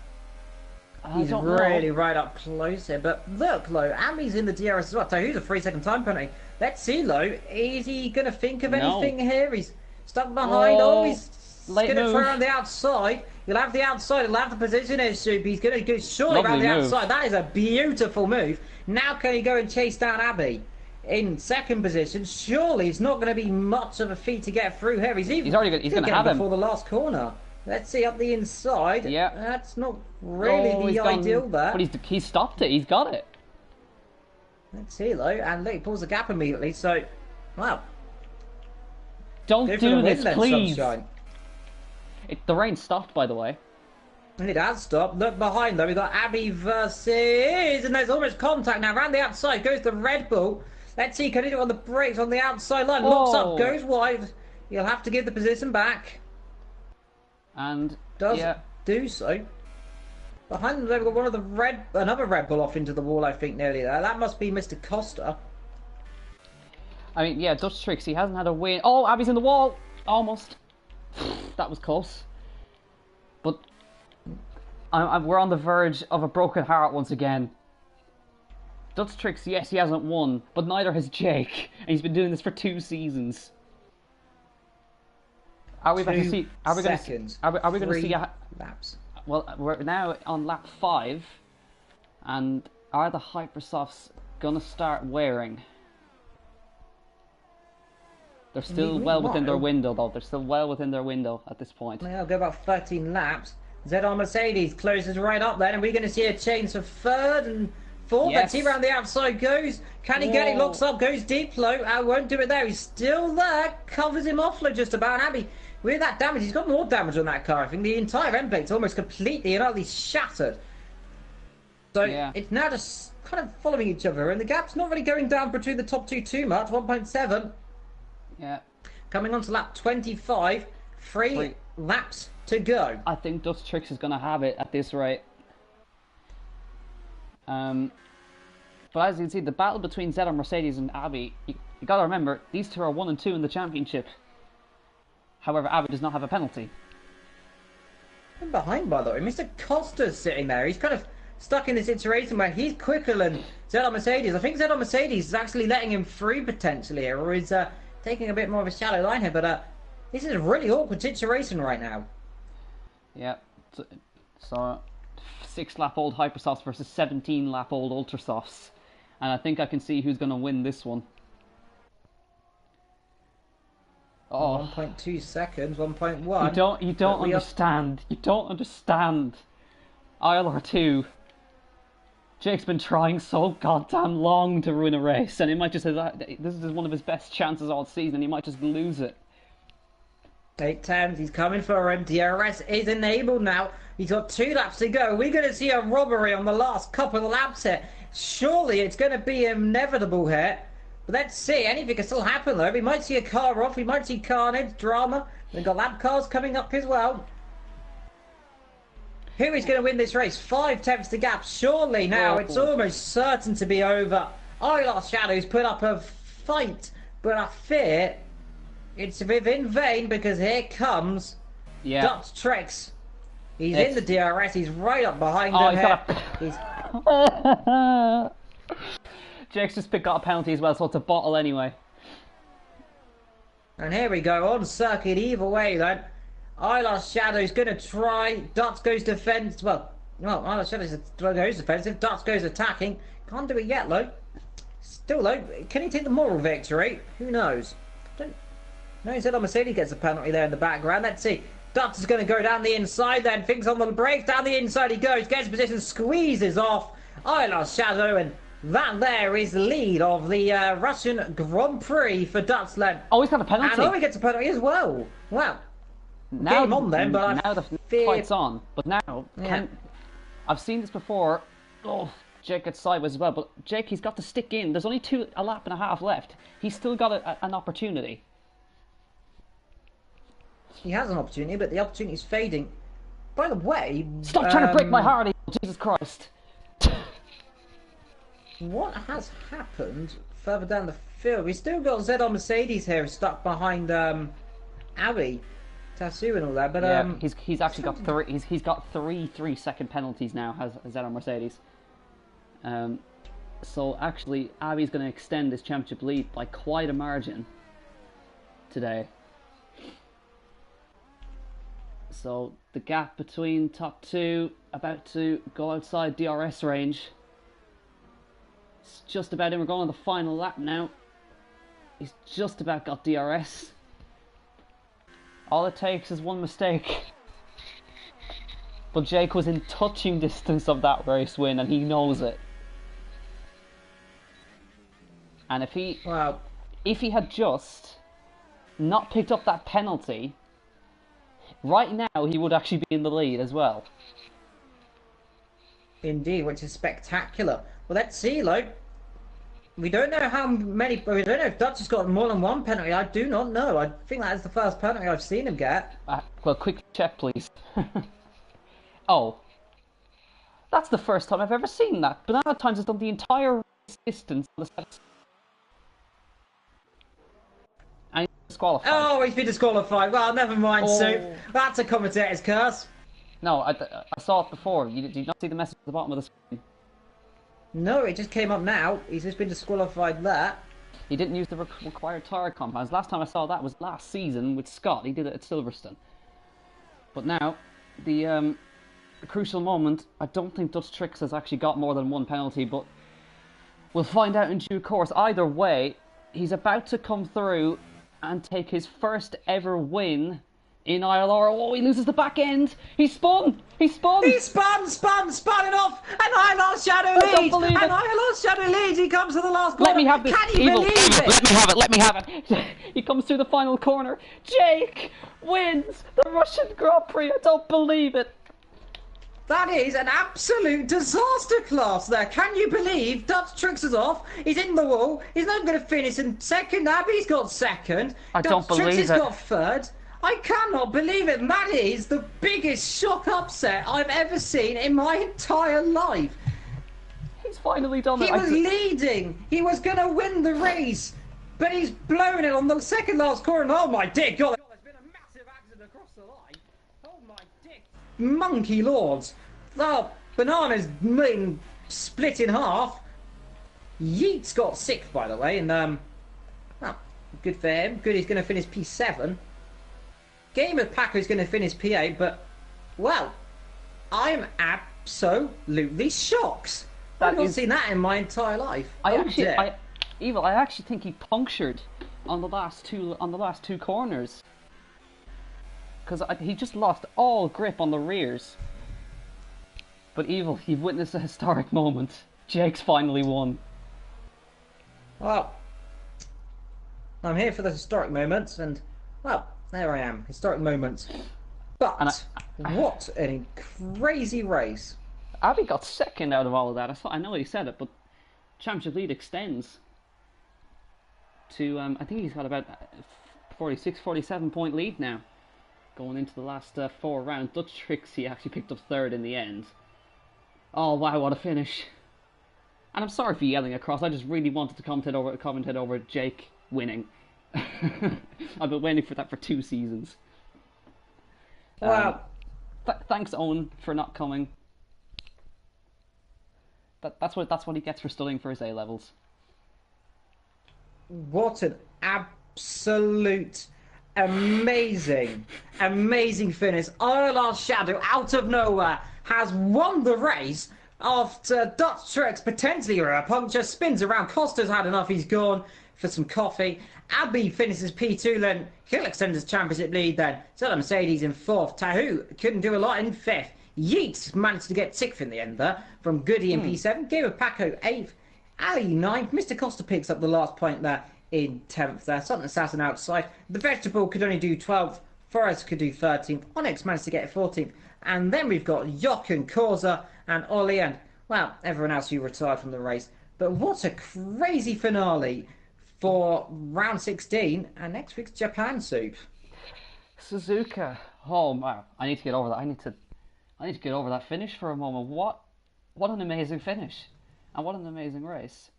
He's really right up close here, but look, Lo, Ami's in the DRS as well. So who's a 3-second time penalty? Let's see, Lo. Is he going to think of anything here? He's stuck behind. He's going to try around the outside. He'll have the outside. He'll have the position here, Soup. He's going to go surely around the outside. That is a beautiful move. Now can he go and chase down Abbey in second position? Surely it's not going to be much of a feat to get through here. He's going to have him before the last corner. Let's see up the inside. Yeah, that's not really the ideal there. But he stopped it. He's got it. Let's see, though, and look, he pulls the gap immediately. So, wow. Don't do this, please. The rain stopped, by the way. And it has stopped. Look behind, though. We've got Abbey versus... And there's almost contact now. Around the outside goes the Red Bull. Let's see, can he do it on the brakes on the outside line? Looks up, goes wide. He'll have to give the position back. And Does do so. Behind them, they've got another Red Bull off into the wall, I think, nearly there. That must be Mr. Costa. I mean, yeah, Dutch Tricks, he hasn't had a win. Oh, Abby's in the wall! Almost. That was close. But we're on the verge of a broken heart once again. Dutch Tricks, yes, he hasn't won, but neither has Jake. And he's been doing this for 2 seasons. Are we going to see? Are we going to see laps? Well, we're now on lap 5, and are the Hypersofts going to start wearing? They're still well within their window, though. They're still well within their window at this point. They'll go about 13 laps. ZR Mercedes closes right up then, and we're going to see a change for 3rd and 4th. Yes. Let's see around the outside goes. Can he get it? Looks up, goes deep low. Won't do it there. He's still there. Covers him off just about. Abby, with that damage, he's got more damage on that car. I think the entire end plate's almost completely and utterly shattered. So it's now just kind of following each other, and the gap's not really going down between the top two too much. 1.7. Yeah. Coming on to lap 25. 3 laps to go. I think Dutch Tricks is going to have it at this rate. But as you can see, the battle between ZR Mercedes and Abbey, you got to remember, these two are 1 and 2 in the championship. However, Abbey does not have a penalty. I'm behind, by the way. Mr. Costa's sitting there. He's kind of stuck in this situation where he's quicker than ZR Mercedes. I think ZR Mercedes is actually letting him free potentially, or is taking a bit more of a shallow line here. But this is a really awkward situation right now. Yeah. So 6-lap-old Hypersofts versus 17-lap-old Ultrasofts. And I think I can see who's going to win this one. Oh. 1.2 seconds, 1.1. You don't understand. You don't understand. ILR2. Jake's been trying so goddamn long to win a race, and he might just have this is one of his best chances all season. He might just lose it. 8 times, he's coming for him. DRS is enabled now. He's got 2 laps to go. We're going to see a robbery on the last couple of laps here. Surely it's going to be inevitable here. But let's see. Anything can still happen though. We might see a car off. We might see carnage, drama. We've got lap cars coming up as well. Who is going to win this race? 5 tenths to gap. Surely now it's almost certain to be over. ILR Shadows put up a fight, but I fear it's within vain because here comes Dutch Tricks. He's in the DRS. He's right up behind him. Jake's just got a penalty as well, so it's a bottle anyway. And here we go on circuit either way then. ILR Shadow's going to try. Dutch goes defense. Well, ILR Shadows goes defensive. Dutch goes attacking. Can't do it yet though. Still though, can he take the moral victory? Who knows? No, he said Mercedes gets a penalty there in the background. Let's see. Dutch is going to go down the inside then. Things on the brakes. Down the inside he goes. Gets position. Squeezes off ILR Shadow. And that there is the lead of the Russian Grand Prix for Dutchland. Oh, he's got a penalty. And he gets a penalty as well. Wow. Now, game on then, but now the fight's on. But now, I've seen this before. Oh, Jake gets sideways as well. But Jake, he's got to stick in. There's only a lap and a half left. He's still got an opportunity. He has an opportunity, but the opportunity is fading. By the way... Stop trying to break my heart, Jesus Christ. What has happened further down the field? We've still got ZR Mercedes here stuck behind Abbey, Tasu and all that, but yeah, he's actually got 3. He's got 3 3-second penalties now. Has ZR Mercedes. So actually, Abbey's going to extend his championship lead by quite a margin today. So the gap between top 2 about to go outside DRS range. It's just about in. We're going on the final lap now. He's just about got DRS. All it takes is one mistake. But Jake was in touching distance of that race win, and he knows it. And if he had just not picked up that penalty, right now he would actually be in the lead as well. Indeed, which is spectacular. Well, let's see, like. We don't know how many. We don't know if Dutch has got more than one penalty. I do not know. I think that is the first penalty I've seen him get. Well, quick check, please. Oh, that's the first time I've ever seen that. Banana Times has done the entire distance on the set. And he's disqualified. Oh, he's been disqualified. Well, never mind, Soup. That's a commentator's curse. No, I saw it before. Did you not see the message at the bottom of the screen? No, it just came up now. He's just been disqualified there. He didn't use the required tyre compounds. Last time I saw that was last season with Scott. He did it at Silverstone. But now, the crucial moment, I don't think Dutch Tricks has actually got more than one penalty, but we'll find out in due course. Either way, he's about to come through and take his first ever win in ILR. Oh, he loses the back end. He spun. He spun it off. And ILR Shadow leads. And ILR Shadow leads. He comes to the last corner. Let me have this. Can you believe it? Let me have it. He comes through the final corner. Jake wins the Russian Grand Prix. I don't believe it. That is an absolute disaster class there. Can you believe Dutch Tricks is off? He's in the wall. He's not going to finish in second. Abby's got second. I don't believe Tricks it. has got third. I cannot believe it. That is the biggest shock upset I've ever seen in my entire life. He's finally done it. He was leading. He was going to win the race. But he's blown it on the second last corner. Oh my dear God. There's been a massive accident across the line. Oh my dick. Monkey lords. Oh, Banana's been split in half. Yeats got sixth, by the way. And, well, good for him. Good, he's going to finish P7. Game of Paco's going to finish P8, but, well, I'm absolutely shocked. I've not seen that in my entire life. I actually think he punctured on the last two corners, because he just lost all grip on the rears. But Evil, you've witnessed a historic moment. Jake's finally won. Well, I'm here for the historic moments, and, well, there I am. Historic moments. But, what a crazy race. Abby got second out of all of that. I know he said it, but championship lead extends to, I think he's got about 46, 47 point lead now, going into the last 4 rounds. Dutch Tricks, he actually picked up third in the end. Oh wow, what a finish. And I'm sorry for yelling across, I just really wanted to commentate over Jake winning. I've been waiting for that for 2 seasons. Wow. Thanks, Owen, for not coming. That's what he gets for studying for his A levels. What an absolute amazing finish. ILR Shadow, out of nowhere, has won the race after Dutch Tricks potentially a puncture, spins around. Costa's had enough, he's gone for some coffee. Abbey finishes P2, then he'll extend his championship lead then. Zella Mercedes in 4th. Tahu couldn't do a lot in 5th. Yeats managed to get 6th in the end there from Goody in P7. Game of Paco 8th. Ali 9th. Mr. Costa picks up the last point there in 10th there. Sutton Assassin outside. The Vegetable could only do 12th. Forrest could do 13th. Onyx managed to get 14th. And then we've got Jochen, Corsa and Ollie and, well, everyone else who retired from the race. But what a crazy finale for round 16 and next week's Japan Soup. Suzuka. Oh wow, I need to get over that. I need to get over that finish for a moment. What an amazing finish, and what an amazing race.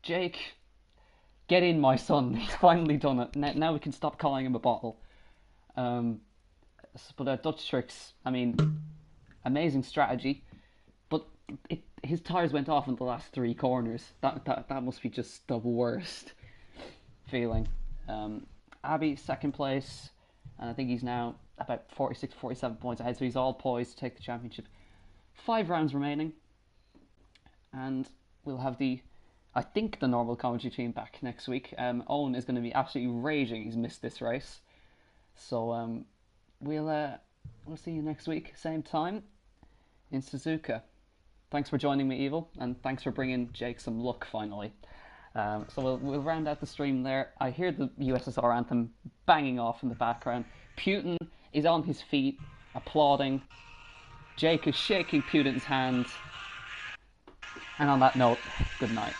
Jake, get in, my son. He's finally done it. Now we can stop calling him a bottle. But Dutch Tricks, I mean, amazing strategy, but his tyres went off in the last 3 corners. That must be just the worst feeling. Abbey, 2nd place, and I think he's now about 46, 47 points ahead, so he's all poised to take the championship. 5 rounds remaining, and we'll have I think the normal commentary team back next week. Owen is going to be absolutely raging he's missed this race. So we'll see you next week, same time, in Suzuka. Thanks for joining me, Evil, and thanks for bringing Jake some luck finally. So we'll round out the stream there. I hear the USSR anthem banging off in the background. Putin is on his feet, applauding. Jake is shaking Putin's hand. And on that note, good night.